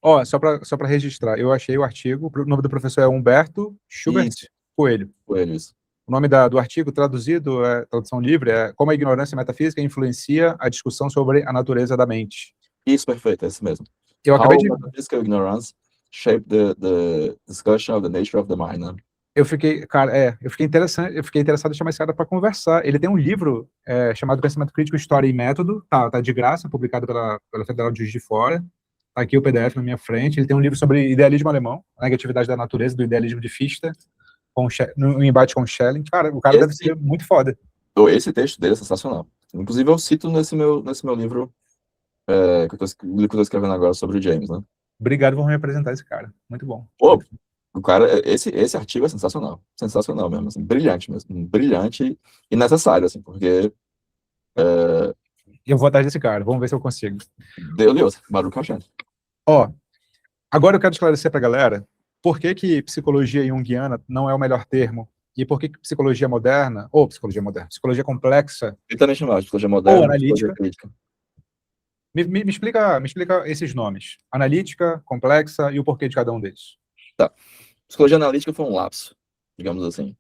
Ó, só para registrar, eu achei o artigo, o nome do professor é Humberto Schubert Isso, Coelho. foi isso. O nome do artigo, traduzido, tradução livre, é Como a Ignorância Metafísica Influencia a Discussão sobre a Natureza da Mente. Isso, perfeito, é isso mesmo. Eu acabei How de... metaphysical ignorance shaped the discussion of the nature of the mind, né? Eu fiquei, cara, eu fiquei interessado em chamar esse cara para conversar. Ele tem um livro chamado Pensamento Crítico, História e Método, tá de graça, publicado pela Federal de Juiz de Fora. Tá aqui o PDF na minha frente. Ele tem um livro sobre idealismo alemão, a negatividade da natureza, do idealismo de Fichte, no embate com Schelling. Cara, o cara deve ser muito foda. Esse texto dele é sensacional. Inclusive, eu cito nesse meu livro, que eu estou escrevendo agora sobre o James, né? Obrigado por me apresentar esse cara. Muito bom. Pô, o cara, esse artigo é sensacional. Sensacional mesmo, assim, brilhante mesmo. Brilhante e necessário, assim, porque Eu vou atrás desse cara. Vamos ver se eu consigo. Deus, Baruch Hashem. Ó, agora eu quero esclarecer pra galera por que psicologia junguiana não é o melhor termo e por que psicologia moderna, ou psicologia complexa Ele também chamava de psicologia ou moderna, psicologia analítica. crítica. Me explica esses nomes. Analítica, complexa e o porquê de cada um deles. Tá. Psicologia analítica foi um lapso, digamos assim.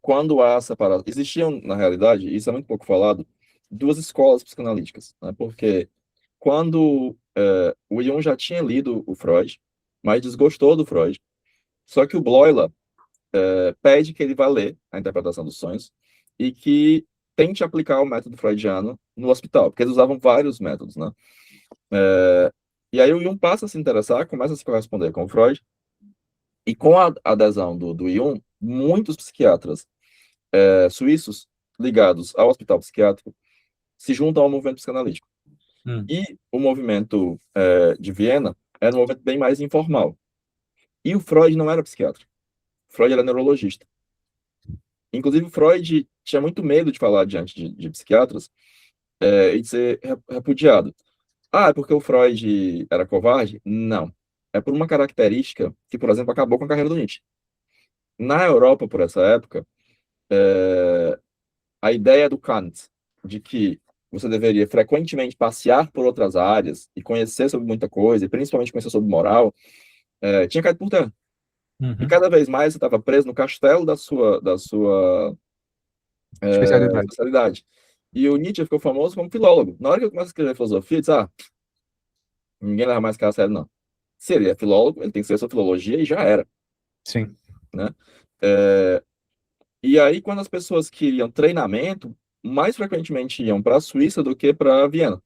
Quando há separação... Existiam, na realidade, isso é muito pouco falado, 2 escolas psicanalíticas, né? Porque quando o Jung já tinha lido o Freud, mas desgostou do Freud, só que o Bloila pede que ele vá ler a interpretação dos sonhos e que tente aplicar o método freudiano no hospital, porque eles usavam vários métodos, né? E aí o Jung passa a se interessar, começa a se corresponder com o Freud, e com a adesão do Jung, muitos psiquiatras suíços ligados ao hospital psiquiátrico se juntam ao movimento psicanalítico. E o movimento de Viena era um movimento bem mais informal. E o Freud não era psiquiatra. Freud era neurologista. Inclusive, Freud tinha muito medo de falar diante de psiquiatras e de ser repudiado. Ah, é porque o Freud era covarde? Não. É por uma característica que, por exemplo, acabou com a carreira do Nietzsche. Na Europa, por essa época, a ideia do Kant de que você deveria frequentemente passear por outras áreas e conhecer sobre muita coisa, e principalmente conhecer sobre moral, tinha caído por terra. E cada vez mais você estava preso no castelo da sua Especialidade. especialidade. E o Nietzsche ficou famoso como filólogo. Na hora que eu começo a escrever filosofia, eu disse, ninguém leva mais cara a sério, não. Se ele é filólogo, ele tem que ser sua filologia e já era. Sim. Né? E aí, quando as pessoas queriam treinamento, mais frequentemente iam para a Suíça do que para Viena.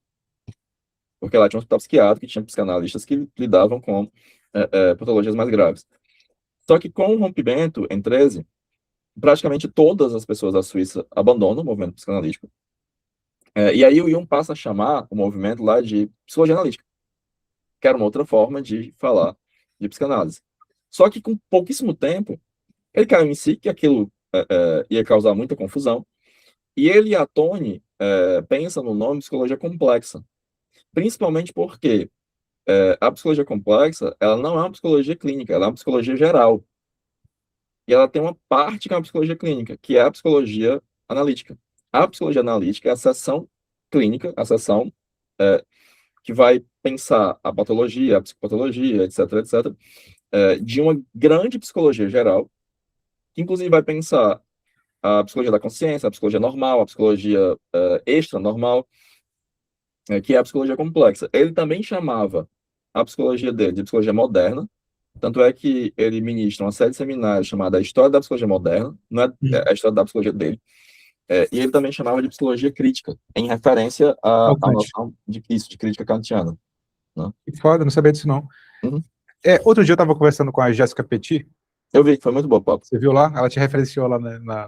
Porque lá tinha um hospital psiquiátrico e tinha psicanalistas que lidavam com patologias mais graves. Só que com o rompimento em 13, praticamente todas as pessoas da Suíça abandonam o movimento psicanalítico. E aí o Jung passa a chamar o movimento lá de psicologia analítica, que era uma outra forma de falar de psicanálise. Só que com pouquíssimo tempo, ele caiu em si que aquilo ia causar muita confusão, e ele e a Toni pensam no nome psicologia complexa, principalmente porque a psicologia complexa, ela não é uma psicologia clínica, ela é uma psicologia geral. E ela tem uma parte que é uma psicologia clínica, que é a psicologia analítica. A psicologia analítica é a seção clínica, a seção que vai pensar a patologia, a psicopatologia, etc., etc., de uma grande psicologia geral, que inclusive vai pensar a psicologia da consciência, a psicologia normal, a psicologia extra-normal, que é a psicologia complexa. Ele também chamava a psicologia dele de psicologia moderna, tanto é que ele ministra uma série de seminários chamada História da Psicologia Moderna, não é a história da psicologia dele, e ele também chamava de psicologia crítica, em referência à noção de crítica kantiana. Né? Que foda, não sabia disso não. Uhum. Outro dia eu tava conversando com a Jéssica Petit. Eu vi que foi muito bom o papo. Você viu lá? Ela te referenciou lá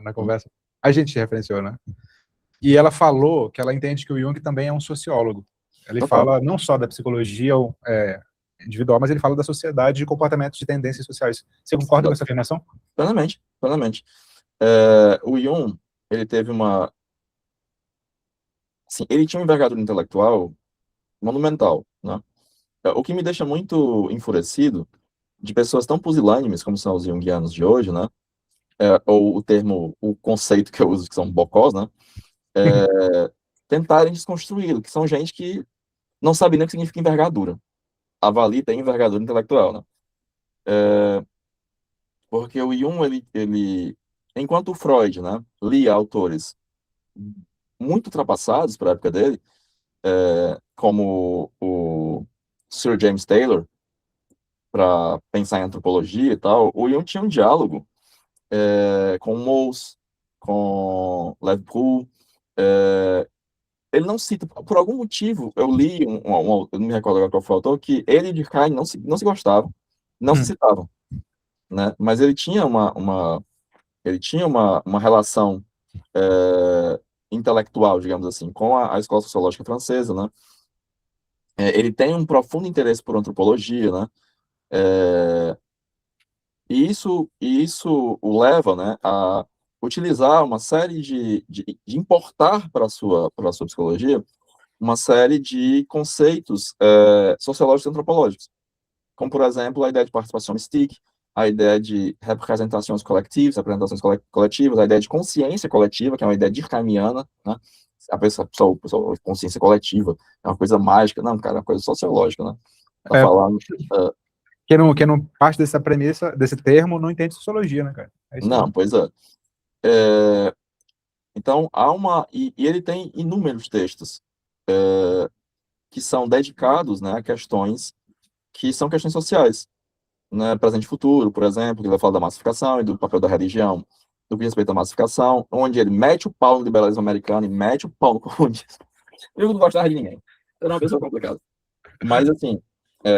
na conversa. A gente te referenciou, né? E ela falou que ela entende que o Jung também é um sociólogo. Ele fala não só da psicologia individual, mas ele fala da sociedade, de comportamentos, de tendências sociais. Você concorda com essa afirmação? Plenamente, plenamente. O Jung, ele teve uma... Assim, ele tinha uma envergadura intelectual monumental, né? O que me deixa muito enfurecido de pessoas tão pusilânimes como são os junguianos de hoje, né? Ou o conceito que eu uso, que são bocós, né? Tentarem desconstruí-lo, que são gente que não sabe nem o que significa envergadura. Avalie tem envergadura intelectual, né? Porque o Jung, enquanto o Freud, né, lia autores muito ultrapassados para a época dele, como o Sir James Taylor, para pensar em antropologia e tal, o Jung tinha um diálogo com Mauss, com Lev Proul. Ele não cita, por algum motivo, eu li, eu não me recordo agora qual foi o autor, que ele e Durkheim não se gostavam, não se citavam, né? Mas ele tinha uma relação intelectual, digamos assim, com a escola sociológica francesa, né? Ele tem um profundo interesse por antropologia, né? E isso o leva, né, a utilizar uma série de importar para a sua psicologia uma série de conceitos sociológicos e antropológicos, como, por exemplo, a ideia de participação mystique, a ideia de representações coletivas, a ideia de consciência coletiva, que é uma ideia durkheimiana, né? A pessoa, consciência coletiva é uma coisa mágica. Não, cara, é uma coisa sociológica, né? Tá falando... Quem não parte dessa premissa, desse termo, não entende sociologia, né, cara? Não, pois é. Então, e ele tem inúmeros textos que são dedicados, né, a questões que são questões sociais, né, presente e futuro, por exemplo, que vai falar da massificação e do papel da religião, do que respeita à massificação, onde ele mete o pau no liberalismo americano e mete o pau no comunismo. Eu não gostava de ninguém. Era uma pessoa complicada. Mas, assim,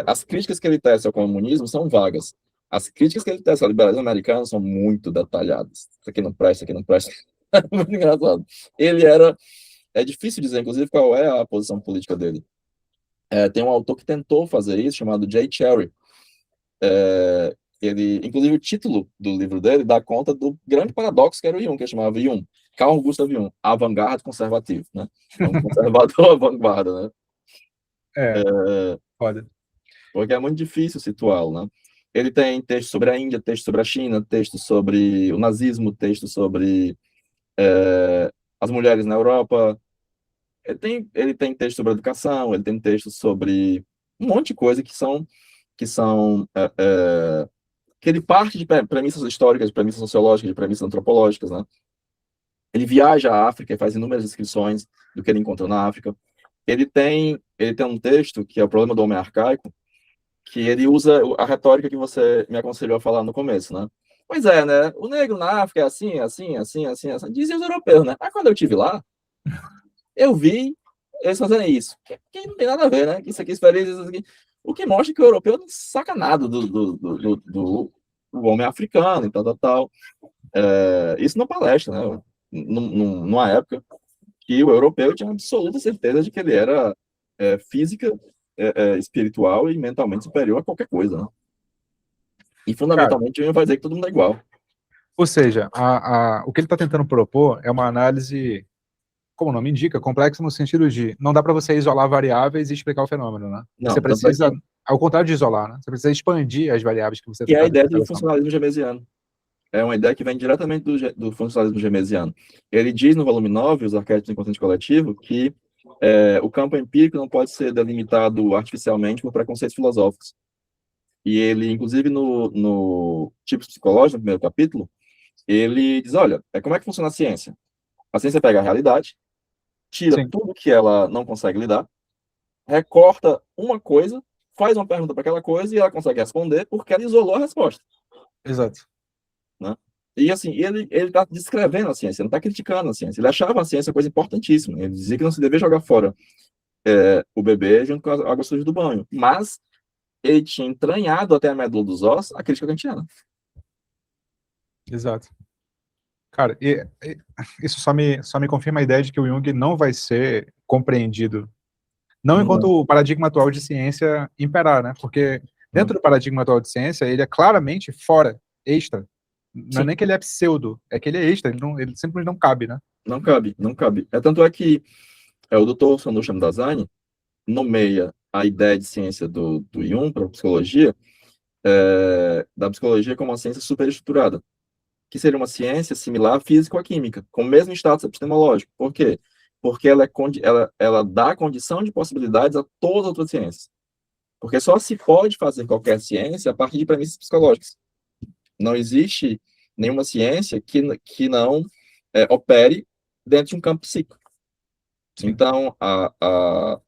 as críticas que ele tece ao comunismo são vagas. As críticas que ele tece ao liberalismo americano são muito detalhadas. Isso aqui não presta, isso aqui não presta. É muito engraçado. É difícil dizer, inclusive, qual é a posição política dele. Tem um autor que tentou fazer isso, chamado Jay Cherry. Inclusive, o título do livro dele dá conta do grande paradoxo que era o Jung, que chamava Jung, Carl Gustav Jung, avant-garde conservativo, né? É um conservador avant-garde, né? Foda. Porque é muito difícil situá-lo, né? Ele tem texto sobre a Índia, texto sobre a China, texto sobre o nazismo, texto sobre as mulheres na Europa. Ele tem texto sobre educação, ele tem texto sobre um monte de coisa que ele parte de premissas históricas, de premissas sociológicas, de premissas antropológicas, né? Ele viaja à África e faz inúmeras descrições do que ele encontrou na África. Ele tem um texto que é o problema do homem arcaico, que ele usa a retórica que você me aconselhou a falar no começo, né? Pois é, né? O negro na África é assim, assim, assim, assim, assim. Dizem os europeus, né? Mas quando eu estive lá, eu vi eles fazerem isso. Que não tem nada a ver, né? Isso aqui, isso aqui. O que mostra que o europeu não saca nada do o homem é africano e tal. Isso na palestra, né? Numa época que o europeu tinha absoluta certeza de que ele era física, espiritual e mentalmente superior a qualquer coisa, né? E Cara, fundamentalmente ele vai dizer que todo mundo é igual. ou seja, o que ele está tentando propor é uma análise, como o nome indica, complexa no sentido de não dá para você isolar variáveis e explicar o fenômeno, né? Você Não, tanto é precisa, ao contrário de isolar, né? Você precisa expandir as variáveis que você que é a está ideia tentando do selecionar. funcionalismo gemesiano. É uma ideia que vem diretamente do funcionalismo gemesiano. Ele diz no volume 9, Os Arquétipos do Inconsciente Coletivo, que o campo empírico não pode ser delimitado artificialmente por preconceitos filosóficos. E ele, inclusive, no Tipos Psicológicos, no primeiro capítulo, ele diz, olha, como é que funciona a ciência? A ciência pega a realidade, tira Sim, tudo que ela não consegue lidar, recorta uma coisa, faz uma pergunta para aquela coisa e ela consegue responder porque ela isolou a resposta. exato. Né? E assim, ele está descrevendo a ciência, não está criticando a ciência. Ele achava a ciência coisa importantíssima. Ele dizia que não se devia jogar fora o bebê junto com a água suja do banho. Mas ele tinha entranhado até a medula dos ossos a crítica kantiana. Exato. Cara, isso só me confirma a ideia de que o Jung não vai ser compreendido, não enquanto Não, o paradigma atual de ciência imperar, né? Porque não. dentro do paradigma atual de ciência, ele é claramente fora, extra. Não é Sim, nem que ele é pseudo, é que ele é extra, ele simplesmente não cabe, né? não cabe, não cabe. Tanto é que o Dr. Sandu Shamdasani nomeia a ideia de ciência do Jung para a psicologia, da psicologia como uma ciência superestruturada, que seria uma ciência similar à física ou à química, com o mesmo status epistemológico. Por quê? Porque ela dá condição de possibilidades a todas as outras ciências. Porque só se pode fazer qualquer ciência a partir de premissas psicológicas. Não existe nenhuma ciência que não opere dentro de um campo psíquico. Sim. Então, a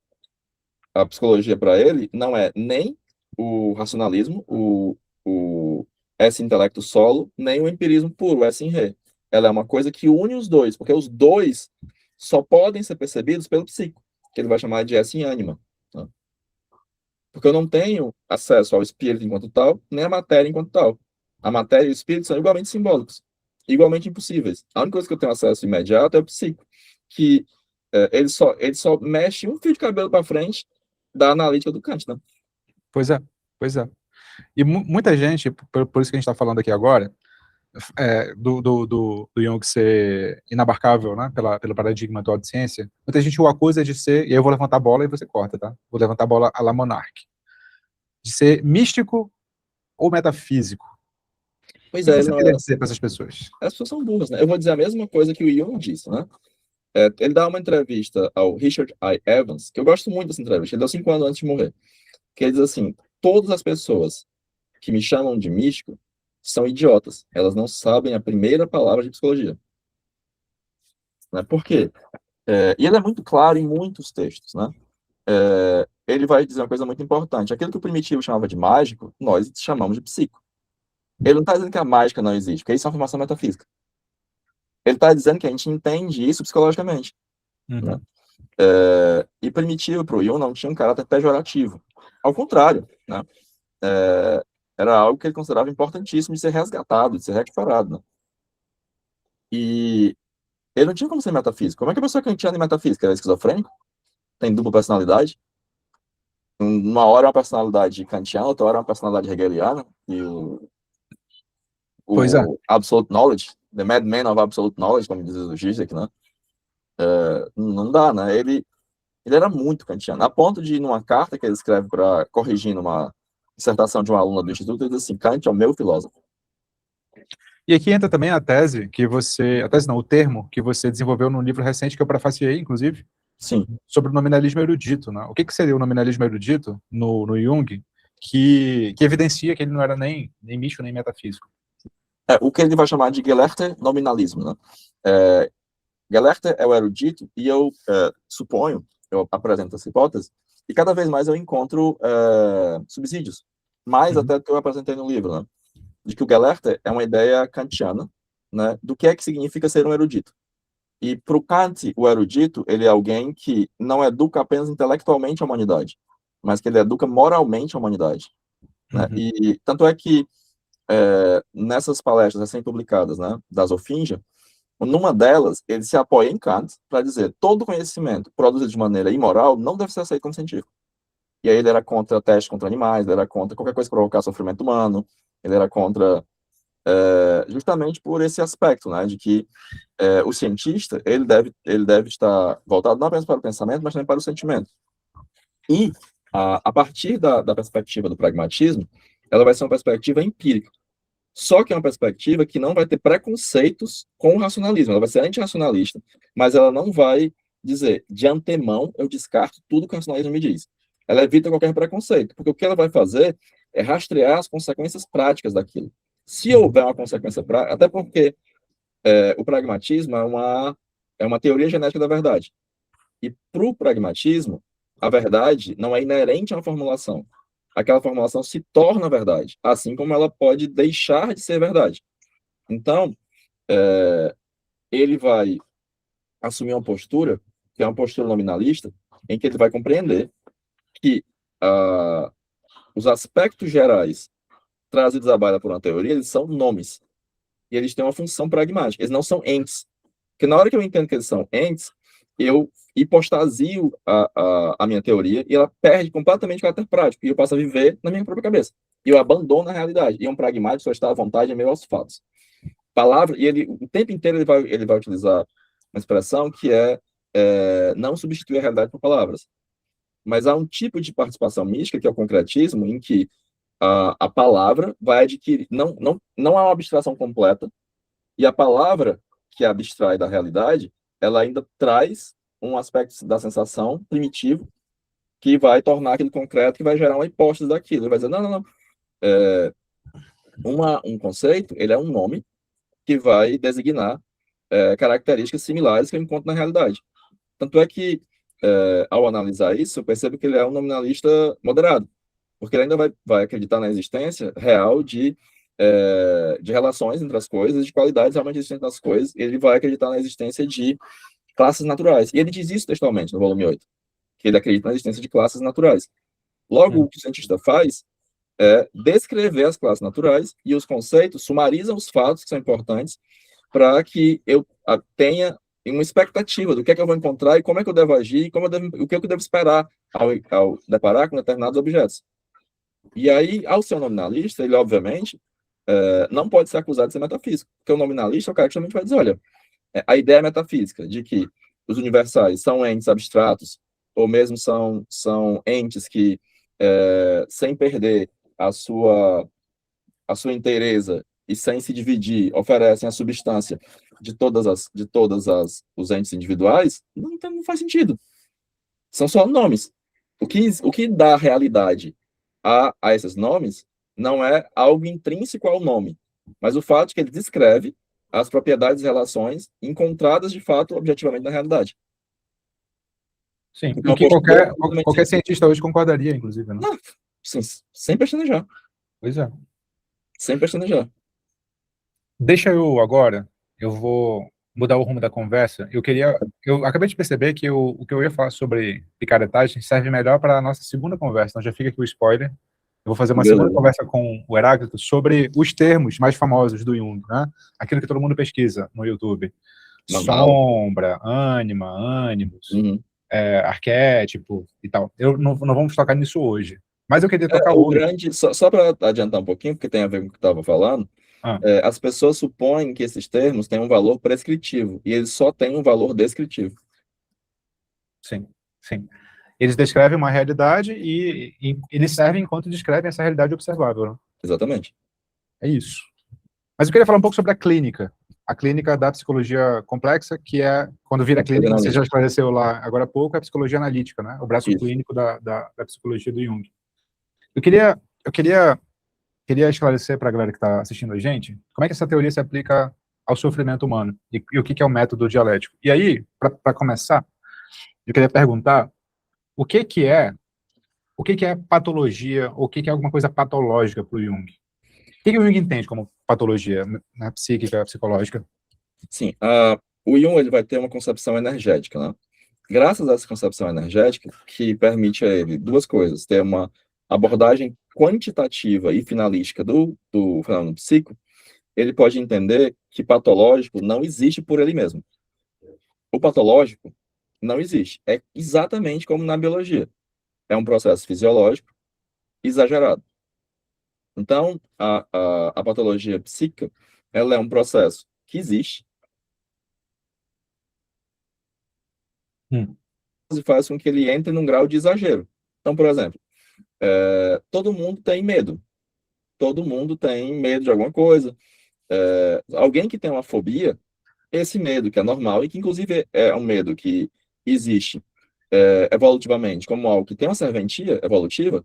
psicologia para ele não é nem o racionalismo, esse intelecto solo, nem o empirismo puro, esse em ré. Ela é uma coisa que une os dois, porque os dois só podem ser percebidos pelo psico, que ele vai chamar de esse em ânima. Tá? Porque eu não tenho acesso ao espírito enquanto tal, nem à matéria enquanto tal. A matéria e o espírito são igualmente simbólicos, igualmente impossíveis. A única coisa que eu tenho acesso imediato é o psico, que ele só mexe um fio de cabelo para frente da analítica do Kant, né? Pois é, pois é. E muita gente, por isso que a gente está falando aqui agora, do Jung ser inabarcável, né, pelo paradigma atual de ciência, muita gente o acusa de ser, e aí eu vou levantar a bola e você corta, tá? Vou levantar a bola à la Monarque, de ser místico ou metafísico. Pois O que é, ele você não teria é. a dizer para essas pessoas? As pessoas são burras, né? Eu vou dizer a mesma coisa que o Jung disse, né? Ele dá uma entrevista ao Richard I. Evans, que eu gosto muito dessa entrevista, ele deu 5 anos antes de morrer, que ele diz assim, todas as pessoas que me chamam de místico são idiotas, elas não sabem a primeira palavra de psicologia. Né? Por quê? E ele é muito claro em muitos textos, né? Ele vai dizer uma coisa muito importante, aquilo que o Primitivo chamava de mágico, nós chamamos de psico. Ele não está dizendo que a mágica não existe, porque isso é uma formação metafísica. Ele está dizendo que a gente entende isso psicologicamente. Né? Uhum. E Primitivo para o Jung não tinha um caráter pejorativo. Ao contrário, né? Era algo que ele considerava importantíssimo de ser resgatado, de ser recuperado. Né? E ele não tinha como ser metafísico. Como é que a pessoa kantiana e metafísica é esquizofrênico? Tem dupla personalidade? Uma hora é uma personalidade kantiana, outra hora é uma personalidade hegeliana. E Pois é. o Absolute Knowledge, The Madman of Absolute Knowledge, como diz o Zizek, né? Não dá, né? Ele era muito kantiano, a ponto de, numa carta que ele escreve para corrigindo uma dissertação de uma aluna do Instituto, ele diz assim, Kant é o meu filósofo. E aqui entra também a tese a tese não, o termo que você desenvolveu num livro recente que eu prefaciei, inclusive, Sim. sobre o nominalismo erudito, né? O que seria o nominalismo erudito no Jung, que evidencia que ele não era nem místico nem metafísico? O que ele vai chamar de Gelehrter nominalismo, né? Gelehrter é o erudito, e eu suponho, eu apresento essa hipótese, e cada vez mais eu encontro subsídios, mais até do que eu apresentei no livro, né? De que o Gelehrter é uma ideia kantiana, né? Do que é que significa ser um erudito. E para o Kant, o erudito, ele é alguém que não educa apenas intelectualmente a humanidade, mas que ele educa moralmente a humanidade. Né? Uhum. E tanto é que nessas palestras recém-publicadas, né, da Zofingia, numa delas, ele se apoia em Kant para dizer todo conhecimento produzido de maneira imoral não deve ser aceito como científico. E aí ele era contra testes contra animais, ele era contra qualquer coisa que provocar sofrimento humano, ele era contra, justamente por esse aspecto, né, de que o cientista, ele deve estar voltado não apenas para o pensamento, mas também para o sentimento. E, a partir da perspectiva do pragmatismo, ela vai ser uma perspectiva empírica. Só que é uma perspectiva que não vai ter preconceitos com o racionalismo, ela vai ser antirracionalista, mas ela não vai dizer, de antemão, eu descarto tudo que o racionalismo me diz. Ela evita qualquer preconceito, porque o que ela vai fazer é rastrear as consequências práticas daquilo. Se houver uma consequência prática, até porque o pragmatismo é uma teoria genética da verdade. E para o pragmatismo, a verdade não é inerente a uma formulação. Aquela formulação se torna verdade, assim como ela pode deixar de ser verdade. Então, ele vai assumir uma postura, que é uma postura nominalista, em que ele vai compreender que os aspectos gerais trazidos à baila por uma teoria, eles são nomes. E eles têm uma função pragmática. Eles não são entes. Porque na hora que eu entendo que eles são entes, eu hipostasio a minha teoria e ela perde completamente o caráter prático. E eu passo a viver na minha própria cabeça. E eu abandono a realidade. E um pragmático só está à vontade em meio aos fatos. Palavra, e ele, o tempo inteiro, ele vai utilizar uma expressão que não substituir a realidade por palavras. Mas há um tipo de participação mística, que é o concretismo, em que a palavra vai adquirir, não há uma abstração completa, e a palavra que abstrai da realidade, ela ainda traz um aspecto da sensação primitivo, que vai tornar aquilo concreto, que vai gerar uma hipótese daquilo. Ele vai dizer, não. Um conceito, ele é um nome que vai designar características similares que eu encontro na realidade. Tanto é que, ao analisar isso, eu percebo que ele é um nominalista moderado, porque ele ainda vai acreditar na existência real de relações entre as coisas, de qualidades realmente existentes das coisas, ele vai acreditar na existência de classes naturais. E ele diz isso textualmente no volume 8, que ele acredita na existência de classes naturais. Logo, o que o cientista faz é descrever as classes naturais, e os conceitos sumarizam os fatos que são importantes para que eu tenha uma expectativa do que é que eu vou encontrar e como é que eu devo agir, e o que eu devo esperar ao deparar com determinados objetos. E aí, ao ser um nominalista, ele, obviamente, não pode ser acusado de ser metafísico, porque o nominalista, o cara justamente vai dizer, olha, a ideia metafísica de que os universais são entes abstratos, ou mesmo são entes que, sem perder a sua inteireza e sem se dividir, oferecem a substância de todas os entes individuais, não faz sentido. São só nomes. O que dá realidade a esses nomes não é algo intrínseco ao nome, mas o fato de que ele descreve as propriedades e relações encontradas, de fato, objetivamente na realidade. Sim, o que qualquer cientista hoje concordaria, inclusive, né? Não, sim, sem pestanejar. Pois é. Sem pestanejar. Deixa eu vou mudar o rumo da conversa. Eu acabei de perceber que o que eu ia falar sobre picaretagem serve melhor para a nossa segunda conversa, então já fica aqui o spoiler. Eu vou fazer uma segunda conversa com o Heráclito sobre os termos mais famosos do Jung, né? Aquilo que todo mundo pesquisa no YouTube. Sombra, ânima, ânimos, arquétipo e tal. Não vamos tocar nisso hoje. Mas eu queria tocar só para adiantar um pouquinho, porque tem a ver com o que eu estava falando, as pessoas supõem que esses termos têm um valor prescritivo, e eles só têm um valor descritivo. Sim. Eles descrevem uma realidade e eles servem enquanto descrevem essa realidade observável. Né? Exatamente. É isso. Mas eu queria falar um pouco sobre a clínica da psicologia complexa, que é, quando vira clínica, você já esclareceu lá agora há pouco, é a psicologia analítica, né? O braço clínico da psicologia do Jung. Eu queria esclarecer para a galera que está assistindo a gente, como é que essa teoria se aplica ao sofrimento humano, e o que é o método dialético. E aí, para começar, eu queria perguntar, o que é patologia, ou o que é alguma coisa patológica para o Jung? O que o Jung entende como patologia, né, psíquica, psicológica? Sim, o Jung ele vai ter uma concepção energética, né? Graças a essa concepção energética, que permite a ele duas coisas: ter uma abordagem quantitativa e finalística do fenômeno psíquico, ele pode entender que patológico não existe por ele mesmo. O patológico não existe. É exatamente como na biologia. É um processo fisiológico exagerado. Então, a patologia psíquica, ela é um processo que existe e faz com que ele entre num grau de exagero. Então, por exemplo, todo mundo tem medo. Todo mundo tem medo de alguma coisa. Alguém que tem uma fobia, esse medo que é normal e que, inclusive, é um medo que existe evolutivamente como algo que tem uma serventia evolutiva,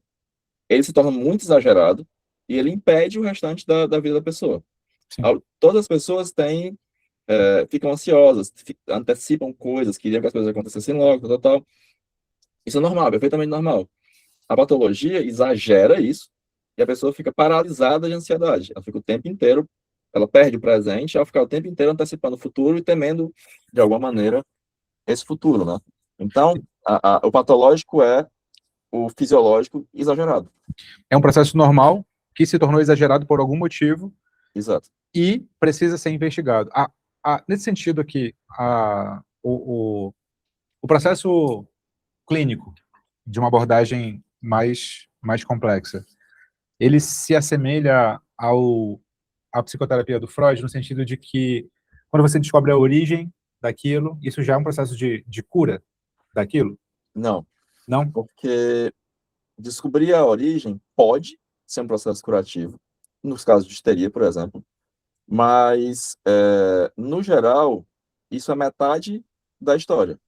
ele se torna muito exagerado e ele impede o restante da vida da pessoa. Sim. Todas as pessoas ficam ansiosas, antecipam coisas, queriam que as coisas acontecessem logo, tal, tal. Isso é normal, perfeitamente normal. A patologia exagera isso e a pessoa fica paralisada de ansiedade. Ela fica o tempo inteiro, ela perde o presente, ela fica o tempo inteiro antecipando o futuro e temendo, de alguma maneira, esse futuro, né? Então, o patológico é o fisiológico exagerado. É um processo normal que se tornou exagerado por algum motivo. Exato. E precisa ser investigado. Nesse sentido aqui, o processo clínico de uma abordagem mais complexa, ele se assemelha à psicoterapia do Freud, no sentido de que, quando você descobre a origem daquilo, isso já é um processo de cura daquilo? Não. Não? Porque descobrir a origem pode ser um processo curativo, nos casos de histeria, por exemplo, mas, no geral, isso é metade da história.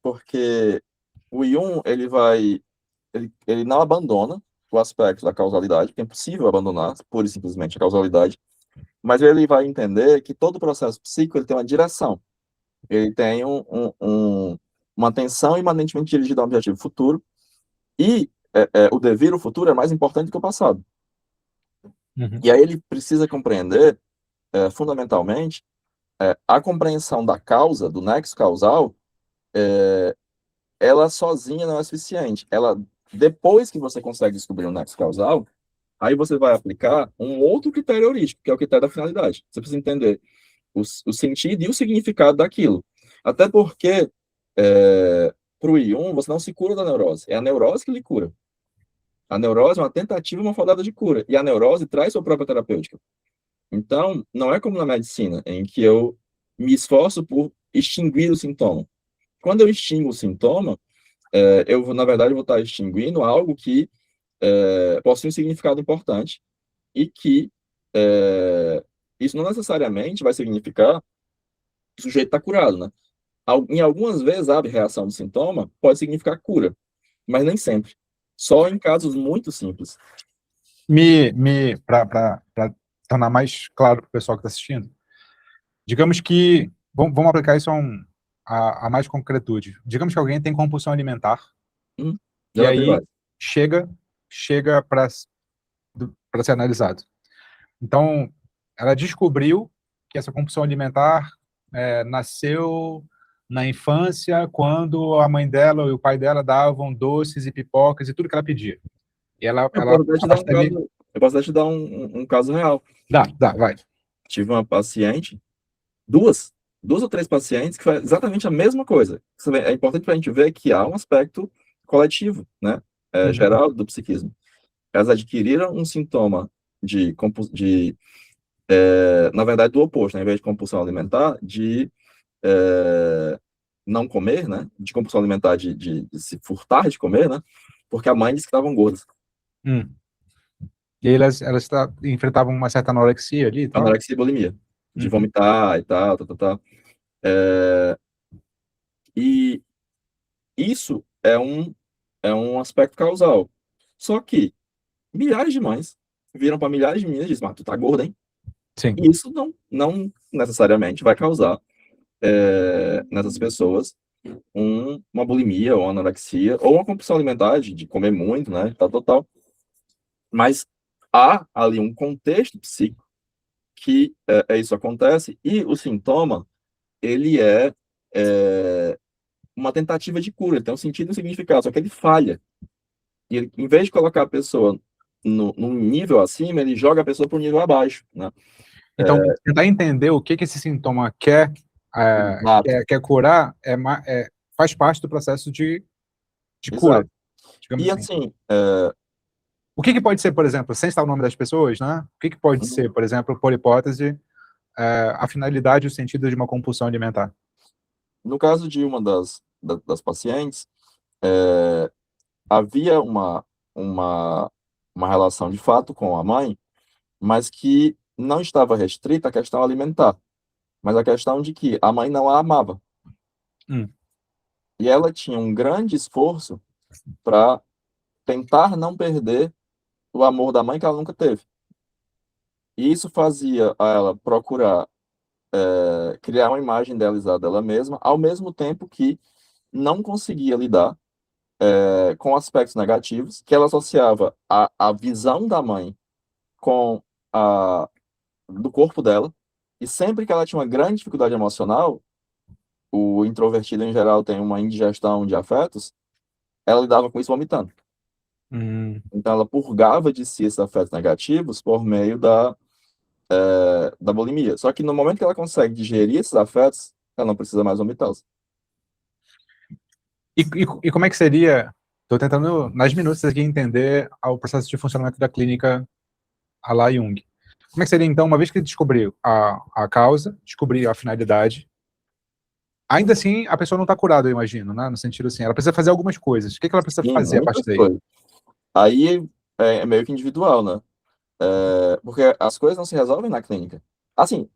Porque o Jung, ele não abandona o aspecto da causalidade, porque é impossível abandonar, pura e simplesmente, a causalidade, mas ele vai entender que todo processo psíquico ele tem uma direção, ele tem uma atenção imanentemente dirigida a um objetivo futuro, e o devir, o futuro, é mais importante do que o passado. E aí ele precisa compreender, fundamentalmente, a compreensão da causa, do nexo causal, ela sozinha não é suficiente. Depois que você consegue descobrir o nexo causal, aí você vai aplicar um outro critério heurístico, que é o critério da finalidade. Você precisa entender o sentido e o significado daquilo. Até porque, para o Jung, você não se cura da neurose. É a neurose que lhe cura. A neurose é uma tentativa, uma falada de cura. E a neurose traz sua própria terapêutica. Então, não é como na medicina, em que eu me esforço por extinguir o sintoma. Quando eu extingo o sintoma, na verdade, vou estar extinguindo algo que possui um significado importante e que isso não necessariamente vai significar que o sujeito está curado, né? Em algumas vezes, a reação do sintoma pode significar cura, mas nem sempre. Só em casos muito simples. Para tornar mais claro para o pessoal que está assistindo, digamos que, vamos aplicar isso a mais concretude. Digamos que alguém tem compulsão alimentar, e aí chega para ser analisado. Então, ela descobriu que essa compulsão alimentar nasceu na infância, quando a mãe dela e o pai dela davam doces e pipocas e tudo que ela pedia. E ela eu posso até te dar um caso real. Dá, vai. Tive uma paciente, duas ou três pacientes, que foi exatamente a mesma coisa. É importante para a gente ver que há um aspecto coletivo, né, geral do psiquismo. Elas adquiriram um sintoma na verdade, do oposto, né, ao invés de compulsão alimentar, de não comer, né, de compulsão alimentar, de se furtar de comer, né, porque a mãe disse que estavam gordas. E aí elas enfrentavam uma certa anorexia ali e tal? Anorexia e bulimia, de vomitar e tal. E isso é um aspecto causal. Só que milhares de mães viram para milhares de meninas e dizem, mas tu tá gorda, hein? Sim. E isso não necessariamente vai causar nessas pessoas uma bulimia, ou uma anorexia, ou uma compulsão alimentar de comer muito, né? Tal. Mas há ali um contexto psíquico que isso acontece, e o sintoma, ele é uma tentativa de cura, ele tem um sentido e um significado, só que ele falha. E ele, em vez de colocar a pessoa num nível acima, ele joga a pessoa para um nível abaixo, né? Então, tentar entender o que esse sintoma quer curar faz parte do processo de cura, Exato. digamos E assim. assim, O que pode ser, por exemplo, sem citar o nome das pessoas, né? O que pode ser, por exemplo, por hipótese, a finalidade e o sentido de uma compulsão alimentar? no caso de uma das pacientes, havia uma relação de fato com a mãe, mas que não estava restrita à questão alimentar, mas a questão de que a mãe não a amava. Hum. E ela tinha um grande esforço para tentar não perder o amor da mãe que ela nunca teve. E isso fazia a ela procurar criar uma imagem idealizada dela mesma, ao mesmo tempo que não conseguia lidar com aspectos negativos, que ela associava a visão da mãe com do corpo dela, e sempre que ela tinha uma grande dificuldade emocional, o introvertido em geral tem uma indigestão de afetos, ela lidava com isso vomitando. Então ela purgava de si esses afetos negativos por meio da bulimia. Só que no momento que ela consegue digerir esses afetos, ela não precisa mais vomitá-los. E como é que seria? Estou tentando, nas minúcias aqui, entender o processo de funcionamento da clínica à la Jung. Como é que seria, então, uma vez que descobriu a causa, descobriu a finalidade, ainda assim, a pessoa não está curada, eu imagino, né? No sentido assim, ela precisa fazer algumas coisas. O que ela precisa Sim, fazer a partir muitas daí? coisas. Aí é meio que individual, né? Porque as coisas não se resolvem na clínica. Assim,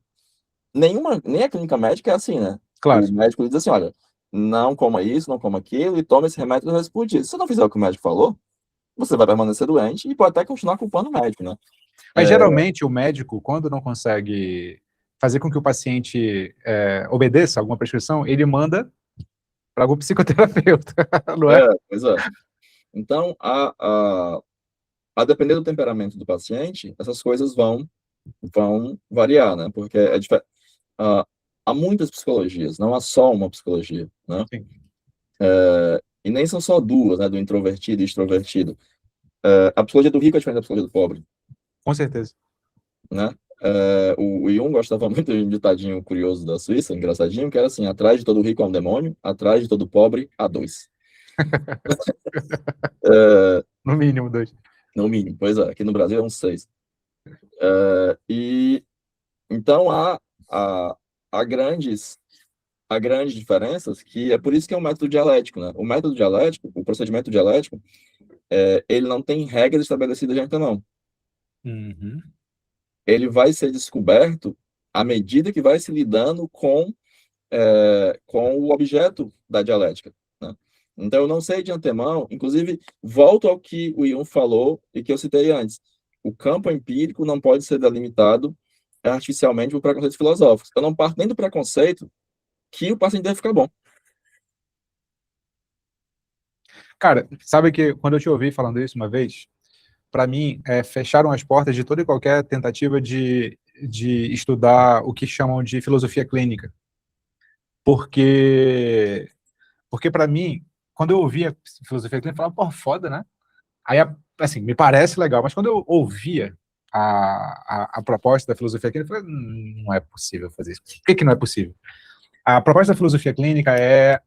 nem a clínica médica é assim, né? Claro. O médico diz assim, olha, não coma isso, não coma aquilo, e toma esse remédio 2 vezes por dia. Se você não fizer o que o médico falou, você vai permanecer doente e pode até continuar culpando o médico, né? Mas, geralmente, o médico, quando não consegue fazer com que o paciente obedeça alguma prescrição, ele manda para algum psicoterapeuta, não é? Pois é. Então, a depender do temperamento do paciente, essas coisas vão variar, né? Porque há muitas psicologias, não há só uma psicologia, né? Sim. E nem são só duas, né? Do introvertido e extrovertido. A psicologia do rico é diferente da psicologia do pobre, Com certeza. né? O Jung gostava muito de um ditadinho curioso da Suíça, engraçadinho, que era assim: atrás de todo rico há um demônio, atrás de todo pobre há dois. No mínimo, 2. No mínimo, pois é, aqui no Brasil é uns 6. E então há grandes diferenças, que é por isso que é um método dialético, né? O método dialético, o procedimento dialético, ele não tem regras estabelecidas de antemão. Uhum. Ele vai ser descoberto à medida que vai se lidando com o objeto da dialética, né? Então, eu não sei de antemão, inclusive, volto ao que o Jung falou e que eu citei antes. O campo empírico não pode ser delimitado artificialmente por preconceitos filosóficos. Eu não parto nem do preconceito que o paciente deve ficar bom. Cara, sabe que quando eu te ouvi falando isso uma vez, para mim, fecharam as portas de toda e qualquer tentativa de estudar o que chamam de filosofia clínica. Porque para mim, quando eu ouvia filosofia clínica, eu falava, pô, foda, né? Aí, assim, me parece legal, mas quando eu ouvia a proposta da filosofia clínica, eu falei, não é possível fazer isso. Por que não é possível? A proposta da filosofia clínica é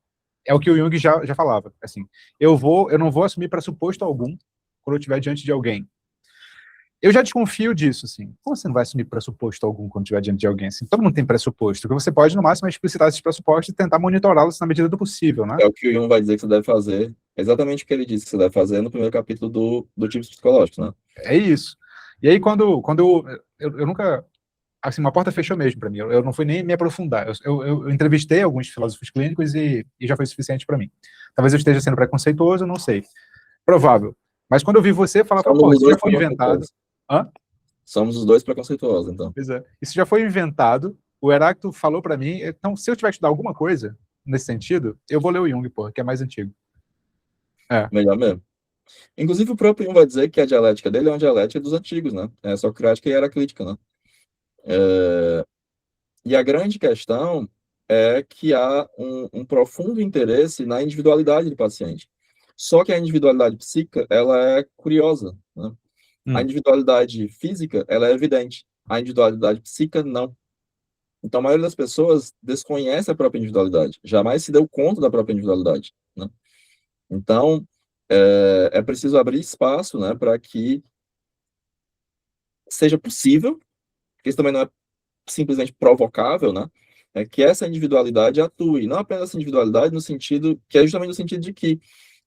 o que o Jung já falava. Assim, eu não vou assumir pressuposto algum quando eu estiver diante de alguém. Eu já desconfio disso, assim. Como você não vai assumir pressuposto algum quando estiver diante de alguém? Assim, todo mundo tem pressuposto. O que você pode, no máximo, é explicitar esses pressupostos e tentar monitorá-los na medida do possível, né? É o que o Jung vai dizer que você deve fazer, exatamente o que ele disse que você deve fazer no primeiro capítulo do Tipos Psicológicos, né? É isso. E aí, quando eu nunca... Assim, uma porta fechou mesmo para mim. Eu não fui nem me aprofundar. Eu entrevistei alguns filósofos clínicos e já foi suficiente para mim. Talvez eu esteja sendo preconceituoso, não sei. Provável. Mas quando eu vi você falar, Somos pô, os isso já dois foi inventado. preconceituosos. Hã? Somos os dois preconceituosos, então. Pois é. Isso já foi inventado. O Heráclito falou para mim. Então, se eu tiver que estudar alguma coisa nesse sentido, eu vou ler o Jung, pô, que é mais antigo. Melhor mesmo. Inclusive, o próprio Jung vai dizer que a dialética dele é uma dialética dos antigos, né? É socrática e heraclítica, né? E a grande questão é que há um profundo interesse na individualidade do paciente. Só que a individualidade psíquica, ela é curiosa, né? A individualidade física, ela é evidente. A individualidade psíquica, não. Então, a maioria das pessoas desconhece a própria individualidade, jamais se deu conta da própria individualidade, né? Então, é preciso abrir espaço, né, para que seja possível, porque isso também não é simplesmente provocável, né, que essa individualidade atue, não apenas essa individualidade no sentido, que é justamente no sentido de que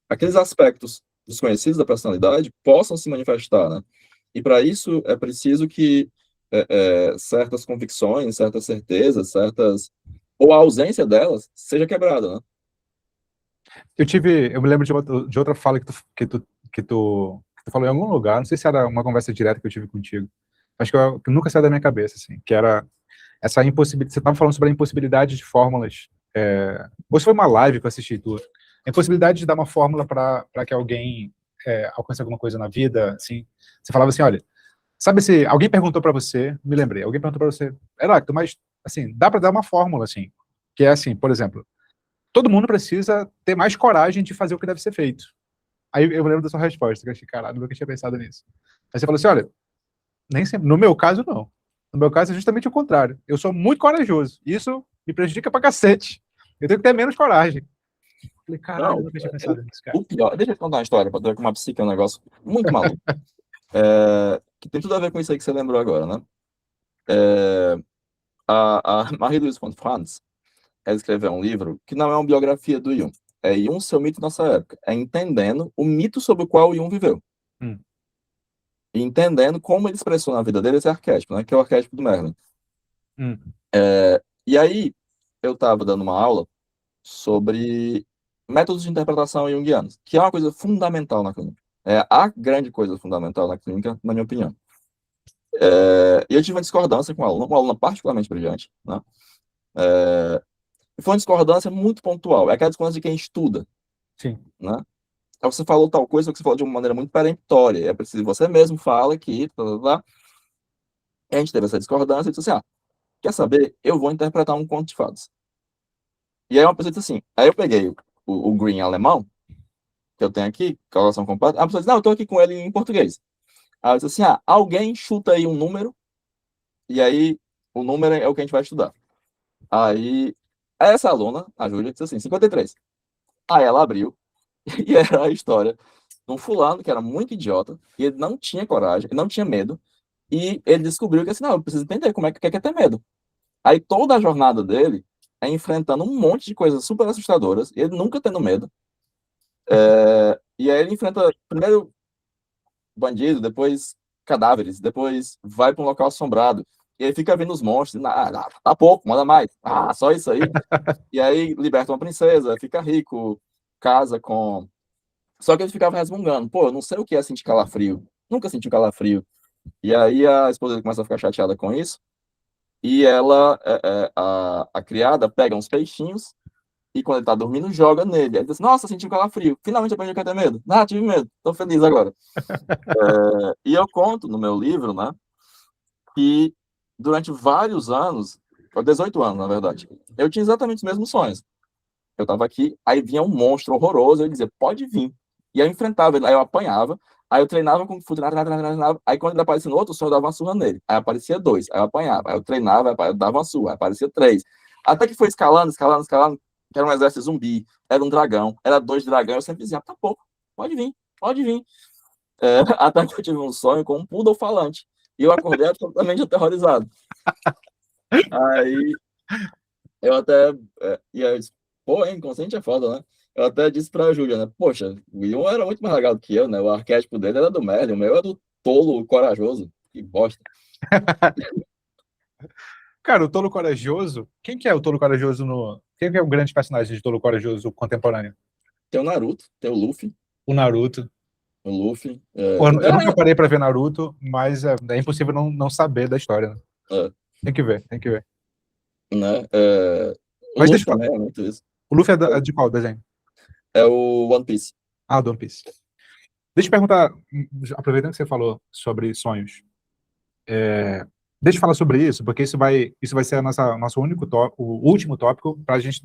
aqueles aspectos desconhecidos da personalidade possam se manifestar, né? E para isso é preciso que certas convicções, certas certezas, ou a ausência delas seja quebrada, né? Eu me lembro de outra fala que tu falou em algum lugar, não sei se era uma conversa direta que eu tive contigo, acho que nunca saiu da minha cabeça, assim, que era essa impossibilidade, você estava falando sobre a impossibilidade de fórmulas, ou se foi uma live que eu assisti tudo, a impossibilidade de dar uma fórmula para que alguém alcance alguma coisa na vida, assim, você falava assim, olha, sabe se alguém perguntou para você, me lembrei, alguém perguntou para você, Heráclito, mas, assim, dá para dar uma fórmula, assim, que é assim, por exemplo, todo mundo precisa ter mais coragem de fazer o que deve ser feito. Aí eu lembro da sua resposta, que eu achei, caralho, nunca tinha pensado nisso. Aí você falou assim, olha, nem sempre, no meu caso, não. No meu caso é justamente o contrário. Eu sou muito corajoso. Isso me prejudica pra cacete. Eu tenho que ter menos coragem. Eu falei, caralho, eu Não, nunca tinha pensado nisso, cara. o pior, deixa eu contar uma história, para ver como a psique é um negócio muito maluco, que tem tudo a ver com isso aí que você lembrou agora, né? A Marie-Louise von Franz, ela escreveu um livro que não é uma biografia do Jung, é Jung, seu mito e nossa época, é entendendo o mito sobre o qual o Jung viveu. Hum, E entendendo como ele expressou na vida dele esse arquétipo, né, que é o arquétipo do Merlin. hum, E aí, eu estava dando uma aula sobre métodos de interpretação junguianos, que é uma coisa fundamental na clínica. É a grande coisa fundamental na clínica, na minha opinião. E eu tive uma discordância com uma aluna particularmente brilhante, né? E foi uma discordância muito pontual. É aquela discordância de quem estuda, sim. né? Aí você falou tal coisa que você falou de uma maneira muito peremptória. É preciso você mesmo fala que... Blá, blá, blá. E a gente teve essa discordância e disse assim, quer saber? Eu vou interpretar um conto de fadas. E aí uma pessoa disse assim, aí eu peguei o Green alemão, que eu tenho aqui, colocação completa. A pessoa disse, não, eu estou aqui com ele em português. Aí eu disse assim, alguém chuta aí um número, e aí o número é o que a gente vai estudar. Aí essa aluna, a Júlia, disse assim, 53. Aí ela abriu, e era a história de um fulano que era muito idiota, e ele não tinha coragem, ele não tinha medo, e ele descobriu que assim, não, eu preciso entender como é que é ter medo. Aí toda a jornada dele é enfrentando um monte de coisas super assustadoras, ele nunca tendo medo. E aí ele enfrenta primeiro bandido, depois cadáveres, depois vai para um local assombrado. E aí fica vendo os monstros, tá pouco, manda mais. Só isso aí. E aí liberta uma princesa, fica rico, casa com... Só que ele ficava resmungando. Pô, eu não sei o que é sentir calafrio. Nunca senti um calafrio. E aí a esposa dele começa a ficar chateada com isso. E ela, a criada, pega uns peixinhos e quando ele tá dormindo, joga nele. Aí diz assim, nossa, senti um calafrio. Finalmente aprendi a ter medo. Tive medo. Tô feliz agora. E eu conto no meu livro, né, que durante vários anos, 18 anos, na verdade, eu tinha exatamente os mesmos sonhos. Eu tava aqui, aí vinha um monstro horroroso, eu dizia, pode vir. E aí eu enfrentava ele, aí eu apanhava, aí eu treinava com Kung treinava, aí quando ele aparecia no outro sonho, eu dava uma surra nele. Aí aparecia dois, aí eu apanhava, aí eu treinava, aí eu dava uma surra, aí aparecia três. Até que foi escalando, que era um exército zumbi, era um dragão, era dois dragões, eu sempre dizia, tá pouco, pode vir, pode vir. Até que eu tive um sonho com um poodle falante. E eu acordei absolutamente aterrorizado. Aí eu até. E aí, pô, inconsciente é foda, né? Eu até disse pra Júlia, né? Poxa, o Ion era muito mais legal do que eu, né? O arquétipo dele era do Merlin, o meu era do tolo corajoso. Que bosta. Cara, o Tolo Corajoso, quem que é o Tolo Corajoso no... Quem que é o grande personagem de Tolo Corajoso contemporâneo? Tem o Naruto, tem o Luffy. O Naruto. O Luffy. Porra, eu nunca parei pra ver Naruto, mas é impossível não saber da história, né? É, Tem que ver, tem que ver. né? O Mas deixa Luffy eu falar, também é muito isso. o Luffy é de qual desenho? É o One Piece. Ah, do One Piece. Deixa eu perguntar, aproveitando que você falou sobre sonhos, deixa eu falar sobre isso, porque isso vai ser nosso único tópico, o último tópico, para a gente